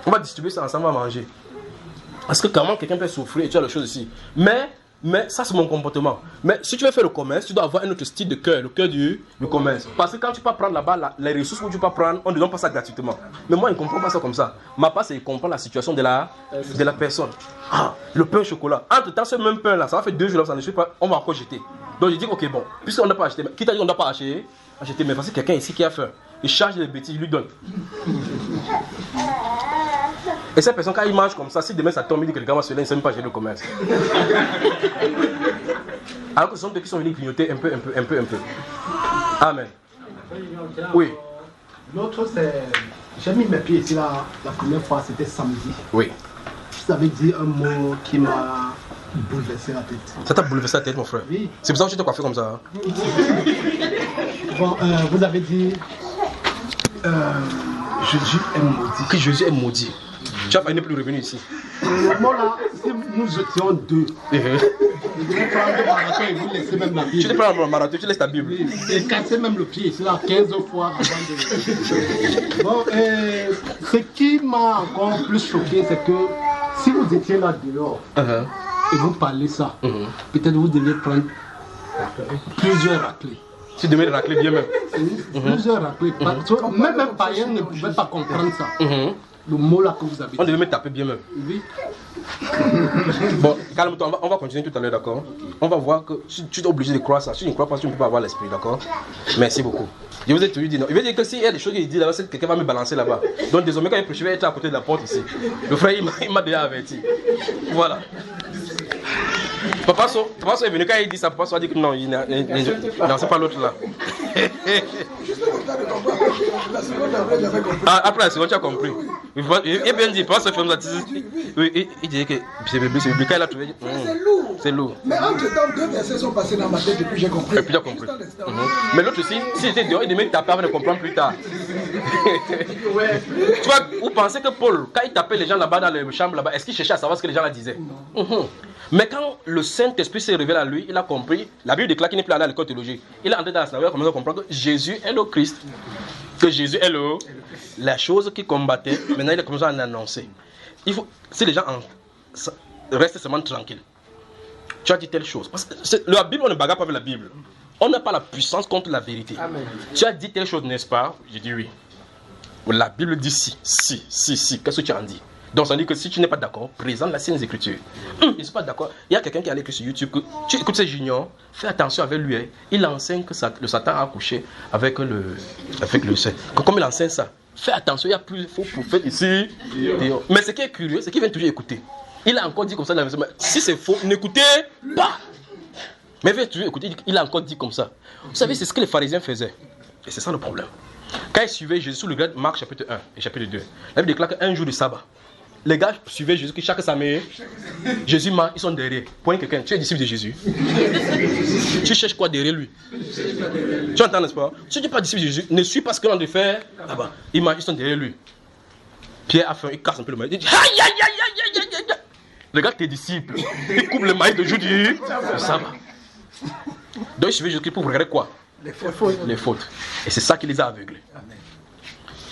On va distribuer ça ensemble, on va manger. Parce que comment quelqu'un peut souffrir et tu as les choses ici. Mais ça c'est mon comportement. Mais si tu veux faire le commerce, tu dois avoir un autre style de cœur, le cœur du commerce. Parce que quand tu peux prendre là-bas, les ressources que tu peux prendre, on ne donne pas ça gratuitement. Mais moi, je ne comprends pas ça comme ça. Ma part, c'est de comprendre la situation de la personne. Ah, le pain au chocolat. Entre-temps, ce même pain-là, ça va faire 2 jours, ça ne suit pas, on va encore jeter. Donc je dis, ok, bon, puisqu'on n'a pas acheté, qui t'a dit qu'on n'a pas acheté, mais parce que quelqu'un ici qui a faim, il charge les bêtises, il lui donne. Et cette personne, quand il mange comme ça, si demain ça tombe, il dit que le gars va se lever, il ne sait même pas gérer le commerce. Alors que ce sont ceux qui sont venus clignoter un peu. Amen. Oui. L'autre, c'est. J'ai mis mes pieds ici la première fois, c'était samedi. Oui. Vous avez dit un mot qui m'a bouleversé la tête. Ça t'a bouleversé la tête, mon frère? Oui. C'est pour ça que tu t'es coiffé comme ça. Hein? Bon, vous avez dit. Jésus est maudit. Que Jésus est maudit. Tu n'as pas plus revenu ici. Le mot là, si nous étions deux, je devrais prendre le marathon et vous laisser même la Bible. Tu te prends le marathon, tu laisses ta Bible. Et casser même le pied, c'est là 15 fois avant de. Bon, ce qui m'a encore plus choqué, c'est que si vous étiez là dehors et vous parlez ça, peut-être vous deviez prendre plusieurs raclées. Tu devais le racler bien même. Plusieurs raclées. Parce que même un païen ne pouvait pas comprendre ça. Le mot là que vous avez dit. On devait me taper bien même. Oui. Bon, calme-toi, on va continuer tout à l'heure, d'accord? On va voir que tu es obligé de croire ça. Si tu ne crois pas, tu ne peux pas avoir l'esprit, d'accord? Merci beaucoup. Je vous ai toujours dit non. Il veut dire que s'il y a des choses qu'il dit là-bas, c'est que quelqu'un va me balancer là-bas. Donc désormais, quand il prêche, je vais être à côté de la porte ici. Le frère, il m'a déjà averti. Voilà. Papa So est venu, quand il dit ça, Papa So a dit que non, non, c'est pas l'autre là. Après la seconde, tu as compris. Il est bien dit, Papa So fait ça. Oui, il dit que c'est biblique, il a trouvé. C'est lourd. Mais entre-temps, 2 versets sont passés dans ma tête et puis j'ai compris. Et puis j'ai compris. Mais l'autre aussi, s'il était dehors, il devait taper avant de comprendre plus tard. Tu vois, vous pensez que Paul, quand il tapait les gens là-bas dans les chambres là-bas, est-ce qu'il cherchait à savoir ce que les gens là disaient? Mais quand le Saint-Esprit s'est révélé à lui, il a compris. La Bible déclare qu'il n'est plus allé à l'école théologique. Il est entré dans la synagogue, il a commencé à comprendre que Jésus est le Christ. Que Jésus est la chose qui combattait. Maintenant, il a commencé à l'annoncer. Si les gens restent seulement tranquilles, tu as dit telle chose. Parce que la Bible, on ne bagarre pas avec la Bible. On n'a pas la puissance contre la vérité. Amen. Tu as dit telle chose, n'est-ce pas? J'ai dit oui. La Bible dit si. Qu'est-ce que tu en dis? Donc ça dit que si tu n'es pas d'accord, présente la Sainte Écriture. Je ne suis pas d'accord. Il y a quelqu'un qui a écrit sur YouTube que tu écoutes ces juniors, fais attention avec lui. Il enseigne que le Satan a couché avec le Saint. Comme il enseigne ça, fais attention, il y a plus de faux prophètes ici. Mais ce qui est curieux, c'est qu'il vient toujours écouter. Il a encore dit comme ça dans la maison. Si c'est faux, n'écoutez pas. Mais il vient toujours écouter, il a encore dit comme ça. Vous savez, c'est ce que les pharisiens faisaient. Et c'est ça le problème. Quand ils suivaient Jésus sous le grade Marc chapitre 1 et chapitre 2, la Bible déclare qu'un jour de sabbat, les gars suivaient Jésus, qui chaque samedi, Jésus marche, ils sont derrière. Point quelqu'un, tu es disciple de Jésus. Tu cherches quoi derrière lui? Tu entends, n'est-ce pas? Si tu n'es pas disciple de Jésus, ne suis pas ce que l'on doit faire là-bas. Ils marchent, ils sont derrière lui. Pierre a faim, il casse un peu le maïs. Il dit aïe, aïe, aïe, aïe, aïe, aïe. Le gars, t'es disciple. Il coupe le maïs de jour du sabbat. Donc il suivait Jésus pour regarder quoi? Les fautes. Et c'est ça qui les a aveuglés.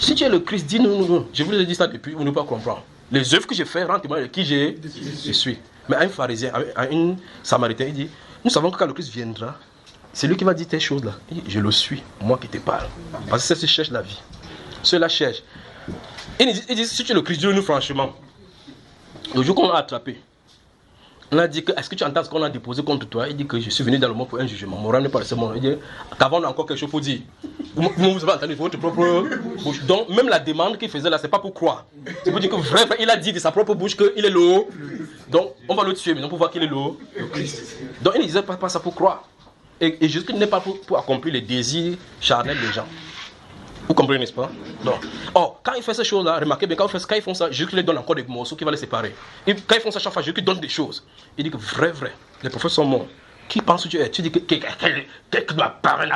Si tu es le Christ, dis-nous. Je vous ai dit ça depuis, vous ne pouvez pas comprendre. Les œuvres que j'ai faites rendent témoignage de qui je suis. Mais à un pharisien, à un samaritain, il dit, nous savons que quand le Christ viendra, c'est lui qui va dire telle chose là. Il dit, je le suis, moi qui te parle. Parce que c'est ce qui cherche la vie. Ceux-là cherchent. Il dit, si tu es le Christ, dis-nous franchement. Le jour qu'on l'a attrapé, on a dit que, est-ce que tu entends ce qu'on a déposé contre toi? Il dit que je suis venu dans le monde pour un jugement. Mon rang n'est pas le seul monde. Il dit qu'avant on a encore quelque chose pour dire. Vous avez entendu votre propre bouche. Donc même la demande qu'il faisait là, c'est pas pour croire. C'est pour dire que vrai, il a dit de sa propre bouche qu'il est le. Donc on va le tuer maintenant pour voir qu'il est le Christ. Donc il ne disait pas ça pour croire. Et Jésus n'est pas pour accomplir les désirs charnels des gens. Vous comprenez, n'est-ce pas? Donc, quand il fait ces choses-là, remarquez bien, quand ils font ça, Jésus leur donne encore des morceaux qui vont les séparer. Et quand ils font ça chaque fois, Jésus donne des choses. Il dit que vrai, les prophètes sont morts. Qui pense que tu es? Tu dis que quelqu'un doit parler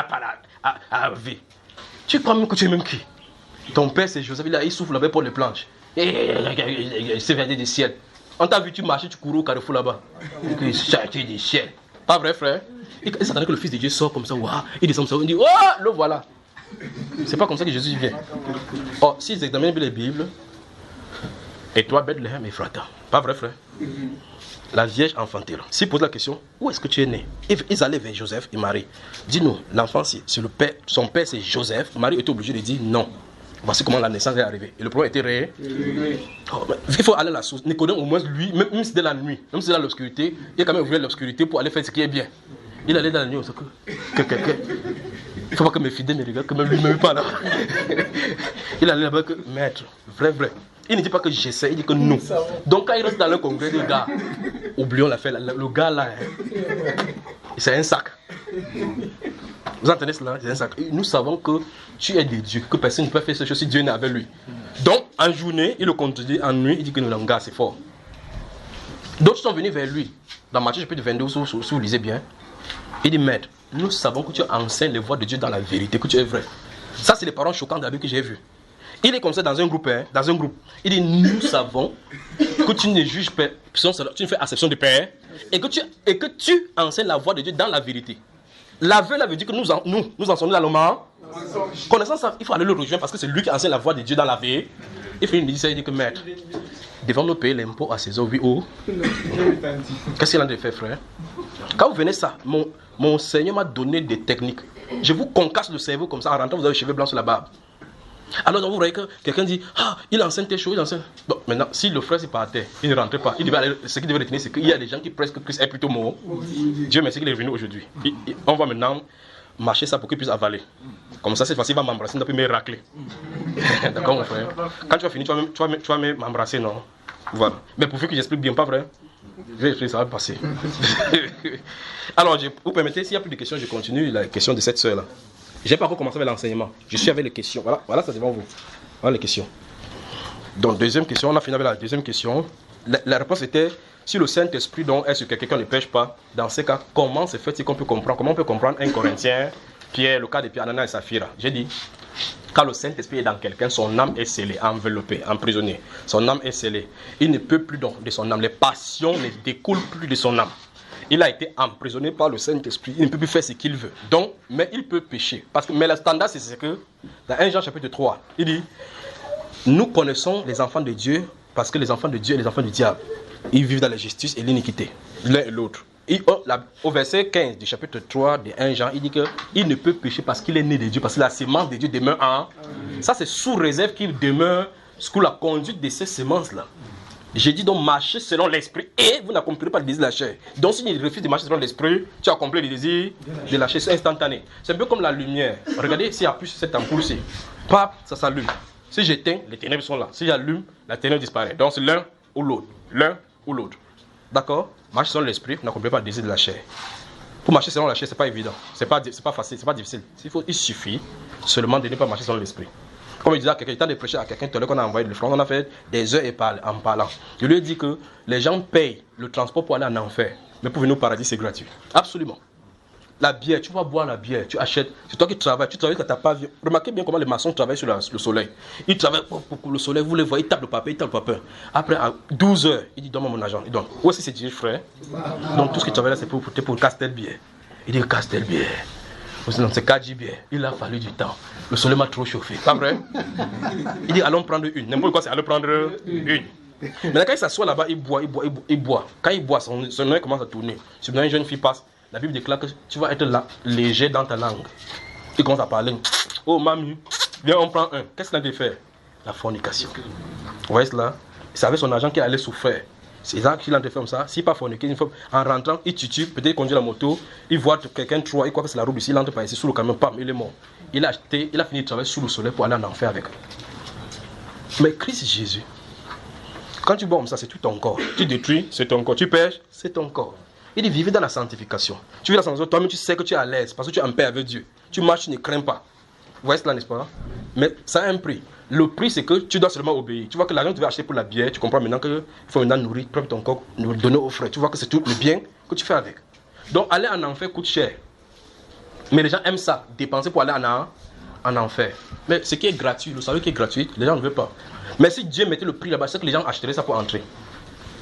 à vie. Tu crois même que tu es même qui? Ton père, c'est Joseph, il souffle là-bas pour les planches. C'est vers des ciels. On t'a vu, tu marchais, tu courais au carrefour là-bas. Tu es des ciels. Pas vrai, frère? Il s'attendait que le Fils de Dieu sort comme ça, waouh, il descend comme ça, il dit, oh, le voilà. C'est pas comme ça que Jésus vient. Oh, s'ils examinent bien les Bibles, et toi, Bethléem, Ephrata, pas vrai, frère? La Vierge enfantée. S'ils posent la question, où est-ce que tu es né? Ils allaient vers Joseph et Marie. Dis-nous, l'enfant, c'est le père, son père c'est Joseph. Marie était obligée de dire non. Voici comment la naissance est arrivée. Et le problème était réel. Oh, il faut aller à la source. Nicodème, au moins, lui, même si c'était la nuit, même si c'était dans l'obscurité, il a quand même ouvert l'obscurité pour aller faire ce qui est bien. Il allait dans la nuit, il ne faut pas que mes fidèles me regardent, que même lui ne me pas là. Il allait là-bas que, maître, vrai. Il ne dit pas que j'essaie, il dit que nous. Donc quand il reste dans le congrès des gars, oublions l'affaire, le gars là, c'est un sac. Vous entendez cela? C'est un sac. Nous savons que tu es de Dieu, que personne ne peut faire ce chose si Dieu n'est avec lui. Donc en journée, il le contredit, en nuit, il dit que non, gars, c'est fort. D'autres sont venus vers lui. Dans Matthieu chapitre 22, si vous lisez bien, il dit, maître, nous savons que tu enseignes les voies de Dieu dans la vérité, que tu es vrai. Ça, c'est les paroles choquantes de la Bible que j'ai vues. Il est comme ça dans un groupe, hein, dans un groupe. Il dit, nous savons que tu ne juges pas, tu ne fais acception de père, et que tu enseignes la voie de Dieu dans la vérité. La veille veut dire que nous enseignons dans le mensonge. Connaissant ça, il faut aller le rejoindre parce que c'est lui qui enseigne la voie de Dieu dans la vérité. Il finit de dire ça, il dit que maître, devons-nous payer l'impôt à César, oui ou? Qu'est-ce qu'il a de faire, frère? Quand vous venez ça, mon Seigneur m'a donné des techniques. Je vous concasse le cerveau comme ça, en rentrant, vous avez les cheveux blancs sur la barbe. Alors donc vous voyez que quelqu'un dit, ah, il enseigne tes choses, il enseigne. Bon, maintenant, si le frère c'est pas à terre, il ne rentrait pas. Ce qu'il devait retenir, c'est qu'il y a des gens qui pressent que Christ est plutôt mort. Dieu merci qu'il est venu aujourd'hui. On va maintenant marcher ça pour qu'il puisse avaler. Comme ça, c'est facile, il va m'embrasser, il ne peut me racler. D'accord, mon frère? Quand tu vas finir, tu vas m'embrasser, non? Voilà. Mais pour que j'explique bien, pas vrai? Je vais expliquer, ça va passer. Alors, vous permettez, s'il n'y a plus de questions, je continue la question de cette soeur-là. Je n'ai pas encore commencé avec l'enseignement. Je suis avec les questions. Voilà, c'est devant vous. Voilà les questions. Donc, deuxième question, on a fini avec la deuxième question. La réponse était, si le Saint-Esprit donc est sur quelqu'un ne pêche pas, dans ces cas, comment se fait-il qu'on peut comprendre? Comment on peut comprendre un Corinthien, Pierre, le cas de Pierre, Ananias et Saphira? J'ai dit, quand le Saint-Esprit est dans quelqu'un, son âme est scellée, enveloppée, emprisonnée. Son âme est scellée. Il ne peut plus donc de son âme. Les passions ne découlent plus de son âme. Il a été emprisonné par le Saint-Esprit. Il ne peut plus faire ce qu'il veut. Donc, mais il peut pécher. Mais le standard, c'est que, dans 1 Jean chapitre 3, il dit, nous connaissons les enfants de Dieu parce que les enfants de Dieu et les enfants du diable, ils vivent dans la justice et l'iniquité, l'un et l'autre. Au verset 15 du chapitre 3 de 1 Jean, il dit qu'il ne peut pécher parce qu'il est né de Dieu, parce que la sémence de Dieu demeure en... Ça, c'est sous réserve qu'il demeure sous la conduite de ces sémences-là. J'ai dit donc marcher selon l'esprit et vous n'accomplirez pas le désir de la chair. Donc si tu refuses de marcher selon l'esprit, tu accomplis le désir de la chair, c'est instantané. C'est un peu comme la lumière. Regardez s'il y a plus cette ampoule-ci. Paf, ça s'allume. Si j'éteins, les ténèbres sont là. Si j'allume, la ténèbre disparaît. Donc c'est l'un ou l'autre. L'un ou l'autre. D'accord? Marcher selon l'esprit, vous n'accomplirez pas le désir de la chair. Pour marcher selon la chair, c'est pas évident. C'est pas facile, c'est pas difficile. Il suffit seulement de ne pas marcher selon l'esprit. Comme il disait à quelqu'un, il t'a de prêcher à quelqu'un tout à l'heure qu'on a envoyé le front, on a fait des heures en parlant. Je lui ai dit que les gens payent le transport pour aller en enfer, mais pour venir au paradis, c'est gratuit. Absolument. La bière, tu vas boire la bière, tu achètes, c'est toi qui travailles, tu travailles quand tu n'as pas vu. Remarquez bien comment les maçons travaillent sur le soleil. Ils travaillent pour le soleil, vous les voyez, ils tapent le papier, Après, à 12 heures, il dit donne-moi mon argent. Il donne. Où est-ce que c'est dit, frère? Donc tout ce que tu travailles là, c'est pour casser bière. Il dit casse bière. Non, c'est 4 bières. Il a fallu du temps. Le soleil m'a trop chauffé. Pas vrai? Il dit allons prendre une. N'importe quoi, c'est allons prendre une. Maintenant, quand il s'assoit là-bas, il boit. Quand il boit, son œil commence à tourner. Si une jeune fille passe, la Bible déclare que tu vas être là, léger dans ta langue. Il commence à parler. Oh, mamie, viens, on prend un. Qu'est-ce qu'il a de faire? La fornication. Vous voyez cela? C'est avec son argent qu'il allait souffrir. C'est ça qu'il a de faire comme ça. S'il pas forniqué, en rentrant, il titube, peut-être il conduit la moto, il voit quelqu'un trop, il croit que c'est la route ici, il entre par ici sous le camion, pam, il est mort. Il a fini de travailler sous le soleil pour aller en enfer avec. Mais Christ Jésus, quand tu bois comme ça, c'est tout ton corps. Tu détruis, c'est ton corps. Tu pêches, c'est ton corps. Il dit vivez dans la sanctification. Tu vis dans la sanctification, toi-même tu sais que tu es à l'aise parce que tu es en paix avec Dieu. Tu marches, tu ne crains pas. Vous voyez cela, n'est-ce pas? Mais ça a un prix. Le prix, c'est que tu dois seulement obéir. Tu vois que l'argent que tu vas acheter pour la bière, tu comprends maintenant qu'il faut maintenant nourrir ton corps, nous donner aux frères. Tu vois que c'est tout le bien que tu fais avec. Donc aller en enfer coûte cher. Mais les gens aiment ça, dépenser pour aller en enfer. Mais ce qui est gratuit, vous savez qui est gratuit, les gens ne veulent pas. Mais si Dieu mettait le prix là-bas, c'est que les gens achèteraient ça pour entrer.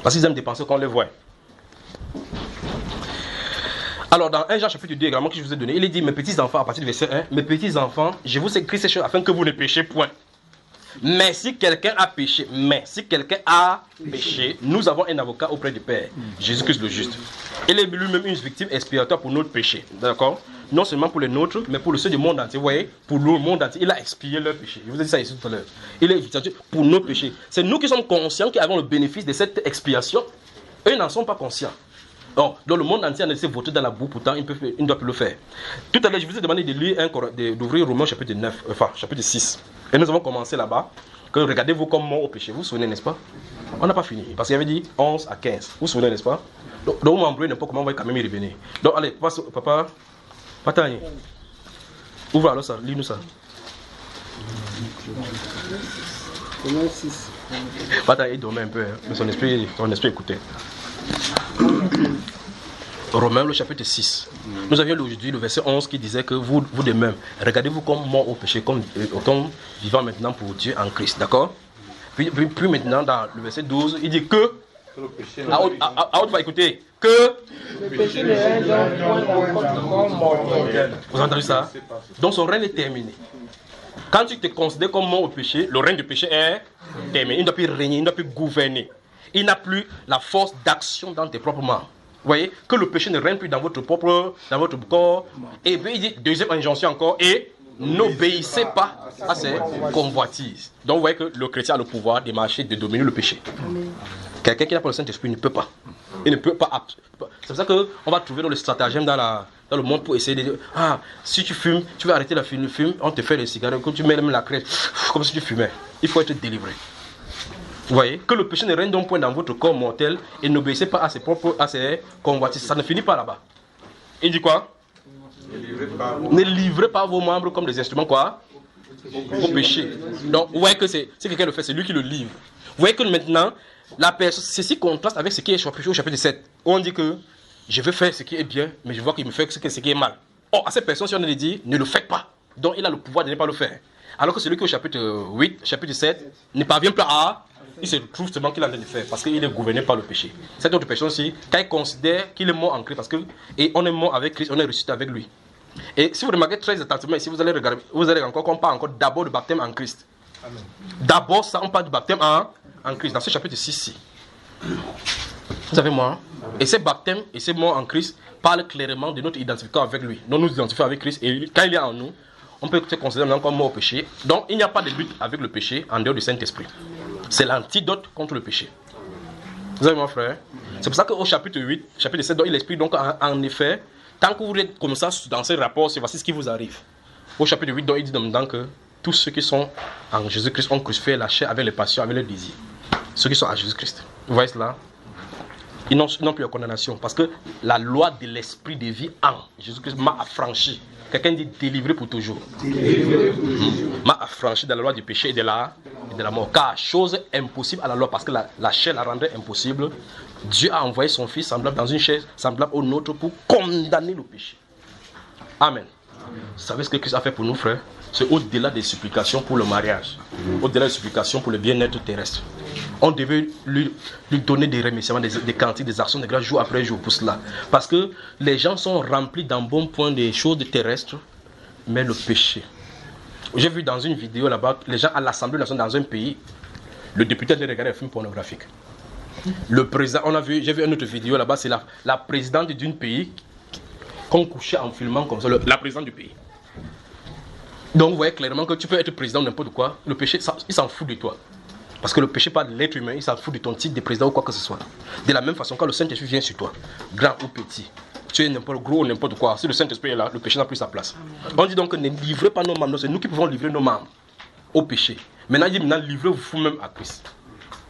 Parce qu'ils aiment dépenser quand on les voit. Alors, dans 1 Jean chapitre 2, également, que je vous ai donné, il est dit, mes petits enfants, à partir du verset 1, mes petits enfants, je vous écris ces choses afin que vous ne péchiez point. Mais si quelqu'un a péché, nous avons un avocat auprès du Père, Jésus-Christ le juste. Il est lui-même une victime expiatoire pour notre péché. D'accord? Non seulement pour les nôtres, mais pour le ceux du monde entier. Vous voyez, pour le monde entier, il a expié leur péché. Je vous ai dit ça ici tout à l'heure. Il est expiatoire pour nos péchés. C'est nous qui sommes conscients qui avons le bénéfice de cette expiation. Eux n'en sont pas conscients. Donc le monde entier a laissé voter dans la boue, pourtant il ne doit plus le faire. Tout à l'heure, je vous ai demandé de lire d'ouvrir Romains chapitre 9, chapitre 6. Et nous avons commencé là-bas, que regardez-vous comme mort au péché. Vous vous souvenez, n'est-ce pas? On n'a pas fini, parce qu'il avait dit 11 à 15. Vous vous souvenez, n'est-ce pas? Donc vous m'embrouillez n'importe comment, on va quand même y revenir. Donc allez, papa, Patani, ouvre alors ça, lis-nous ça. Romains 6. Patani, il dormait un peu, hein, mais son esprit écoutait. Romains le chapitre 6. Nous avions aujourd'hui le verset 11 qui disait que vous de même, regardez-vous comme mort au péché, comme vivant maintenant pour Dieu en Christ. D'accord? Puis maintenant dans le verset 12, il dit que à haute voix, écoutez, que Le péché ne règne donc point dans votre corps mortel. vous entendez ça? Donc son règne est terminé. Quand tu te considères comme mort au péché, le règne du péché est terminé. Il ne doit plus régner, il ne doit plus gouverner. Il n'a plus la force d'action dans tes propres membres. Vous voyez, que le péché ne règne plus dans votre corps. Et puis il dit, deuxième injonction encore, et n'obéissez pas à ces convoitises. Donc vous voyez que le chrétien a le pouvoir de marcher, de dominer le péché. Quelqu'un qui n'a pas le Saint-Esprit ne peut pas. Il ne peut pas. C'est pour ça qu'on va trouver dans le stratagème dans le monde pour essayer de dire, si tu fumes, tu vas arrêter la fume, on te fait les cigarettes, quand tu mets même la crête, comme si tu fumais. Il faut être délivré. Vous voyez, que le péché ne règne donc point dans votre corps mortel et n'obéissez pas à ses convoitises. Ça ne finit pas là-bas. Il dit quoi? Ne livrez pas vos membres comme des instruments quoi? Au péché. Donc, vous voyez que c'est quelqu'un le fait, c'est lui qui le livre. Vous voyez que maintenant, la personne, ceci contraste avec ce qui est au chapitre 7. Où on dit que je veux faire ce qui est bien, mais je vois qu'il me fait ce qui est mal. Or, à cette personne, si on lui dit, ne le faites pas. Donc, il a le pouvoir de ne pas le faire. Alors que celui qui est au chapitre 8, chapitre 7, ne parvient pas à... Il se trouve seulement qu'il a en train de faire parce qu'il est gouverné par le péché. Cette autre personne-ci, quand il considère qu'il est mort en Christ, parce que et on est mort avec Christ, on est ressuscité avec lui. Et si vous remarquez très attentivement ici, vous allez regarder, vous allez encore qu'on parle encore d'abord du baptême en Christ. D'abord ça, on parle du baptême en Christ, dans ce chapitre 6-ci. Vous savez moi, et ce baptême et ce mort en Christ parlent clairement de notre identification avec lui. Donc nous nous identifions avec Christ et quand il est en nous, on peut se considérer maintenant comme mort au péché. Donc il n'y a pas de lutte avec le péché en dehors du Saint-Esprit. C'est l'antidote contre le péché. Vous avez mon frère? C'est pour ça qu'au chapitre 8, chapitre 7, donc, il explique donc en effet, tant que vous êtes comme ça dans ce rapport, c'est voici ce qui vous arrive. Au chapitre 8, donc, il dit donc que tous ceux qui sont en Jésus-Christ ont crucifié la chair avec les passions, avec les désirs. Ceux qui sont en Jésus-Christ. Vous voyez cela? Ils n'ont plus la condamnation parce que la loi de l'esprit de vie en Jésus-Christ m'a affranchi. Quelqu'un dit délivré pour toujours. M'a affranchi de la loi du péché et de la mort. Car chose impossible à la loi, parce que la chair la rendait impossible, Dieu a envoyé son Fils semblable dans une chair semblable au nôtre pour condamner le péché. Amen. Vous savez ce que Christ a fait pour nous, frères? C'est au-delà des supplications pour le mariage, au-delà des supplications pour le bien-être terrestre. On devait lui donner des remerciements, des cantiques, des actions de grâce jour après jour pour cela. Parce que les gens sont remplis d'un bon point des choses terrestres, mais le péché. J'ai vu dans une vidéo là-bas, les gens à l'Assemblée nationale dans un pays, le député allait regarder un film pornographique. Le président, j'ai vu une autre vidéo là-bas, c'est la présidente d'un pays qu'on couchait en filmant comme ça, la présidente du pays. Donc vous voyez clairement que tu peux être président de n'importe quoi, le péché, il s'en fout de toi. Parce que le péché pas de l'être humain, il s'en fout de ton titre de président ou quoi que ce soit. De la même façon, quand le Saint-Esprit vient sur toi, grand ou petit, tu es n'importe gros ou n'importe quoi, si le Saint-Esprit est là, le péché n'a plus sa place. On dit donc que ne livrez pas nos membres, c'est nous qui pouvons livrer nos membres au péché. Maintenant, il dit maintenant, livrez-vous vous-même à Christ.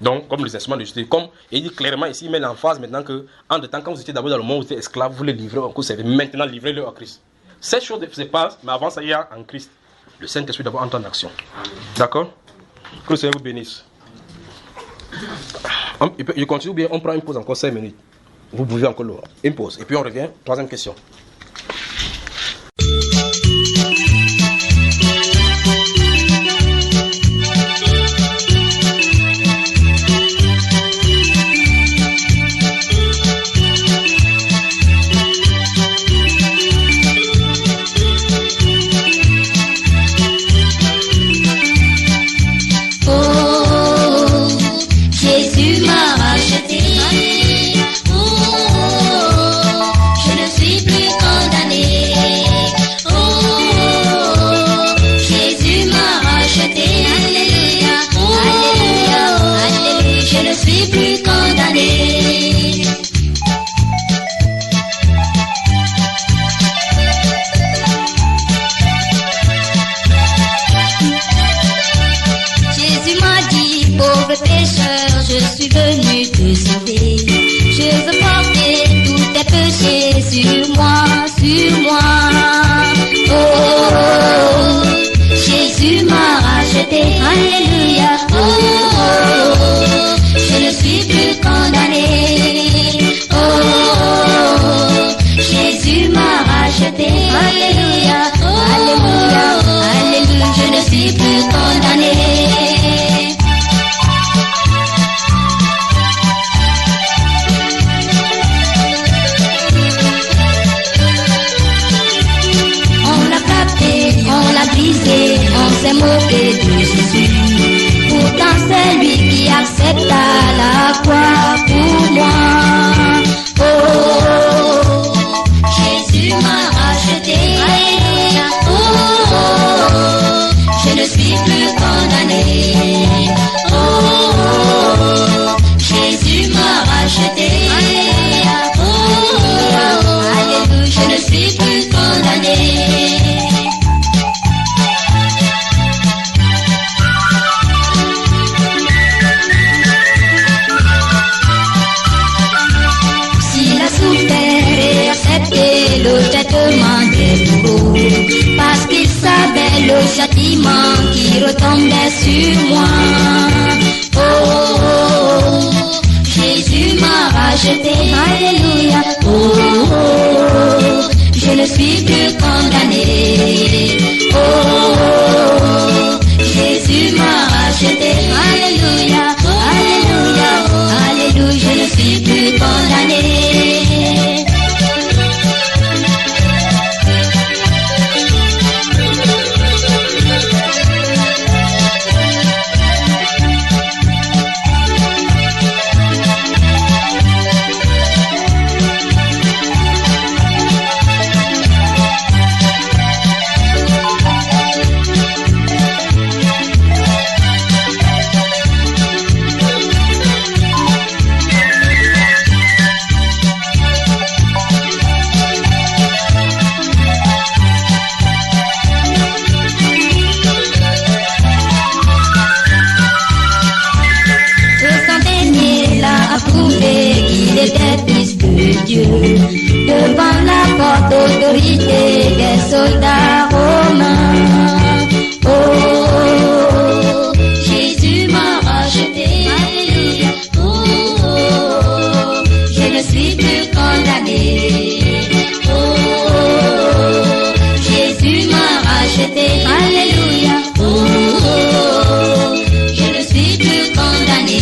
Donc, comme les instruments de justice, et il dit clairement ici, il met l'emphase maintenant que, en de temps, quand vous étiez d'abord dans le monde, vous étiez esclave, vous les livrez en cours, maintenant livrez-le à Christ. Cette chose se passe, mais avant ça, il y a en Christ le Saint-Esprit d'abord entre en action. D'accord? Que le Seigneur vous bénisse. Je continue ou bien on prend une pause encore 5 minutes. Vous pouvez encore le une pause. Et puis on revient. Troisième question. sur moi, sur moi. Oh, Jésus m'a racheté, alléluia. Oh, je ne suis plus condamné. Oh, Jésus m'a racheté, alléluia, alléluia, alléluia, je ne suis plus condamné. On l'a brisé, on s'est moqué de Jésus. Pourtant c'est lui qui accepta la croix pour moi. Oh, Jésus m'a racheté. Oh, je ne suis plus condamné. Oh, Jésus m'a racheté. Oh, alléluia, je ne suis plus condamné. Le traitement des bourreaux, parce qu'il savait le châtiment qui retombait sur moi. Oh, Jésus m'a racheté, alléluia. Oh, je ne suis plus condamné. Oh, Jésus m'a racheté, alléluia, alléluia, alléluia, je ne suis plus condamné. Devant la forte autorité des soldats romains. Oh, Jésus m'a racheté, alléluia. Oh, je ne suis plus condamné. Oh, Jésus m'a racheté, alléluia. Oh, je ne suis plus condamné.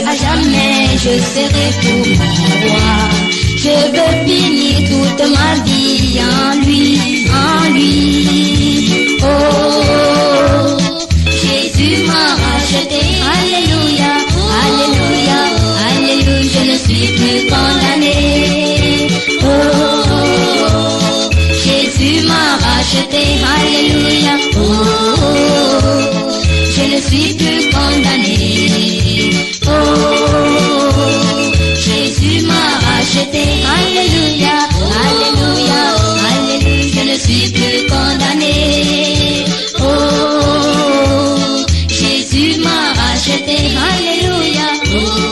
À jamais je serai pour mon roi. Je veux finir toute ma vie en lui, en lui. Oh, Jésus m'a racheté, alléluia, alléluia, alléluia, je ne suis plus condamné. Oh, Jésus m'a racheté, alléluia. Oh, je ne suis plus condamné. Oh, Jésus m'a racheté, alléluia, alléluia, alléluia, je ne suis plus condamné. Oh, Jésus m'a racheté, alléluia. Oh,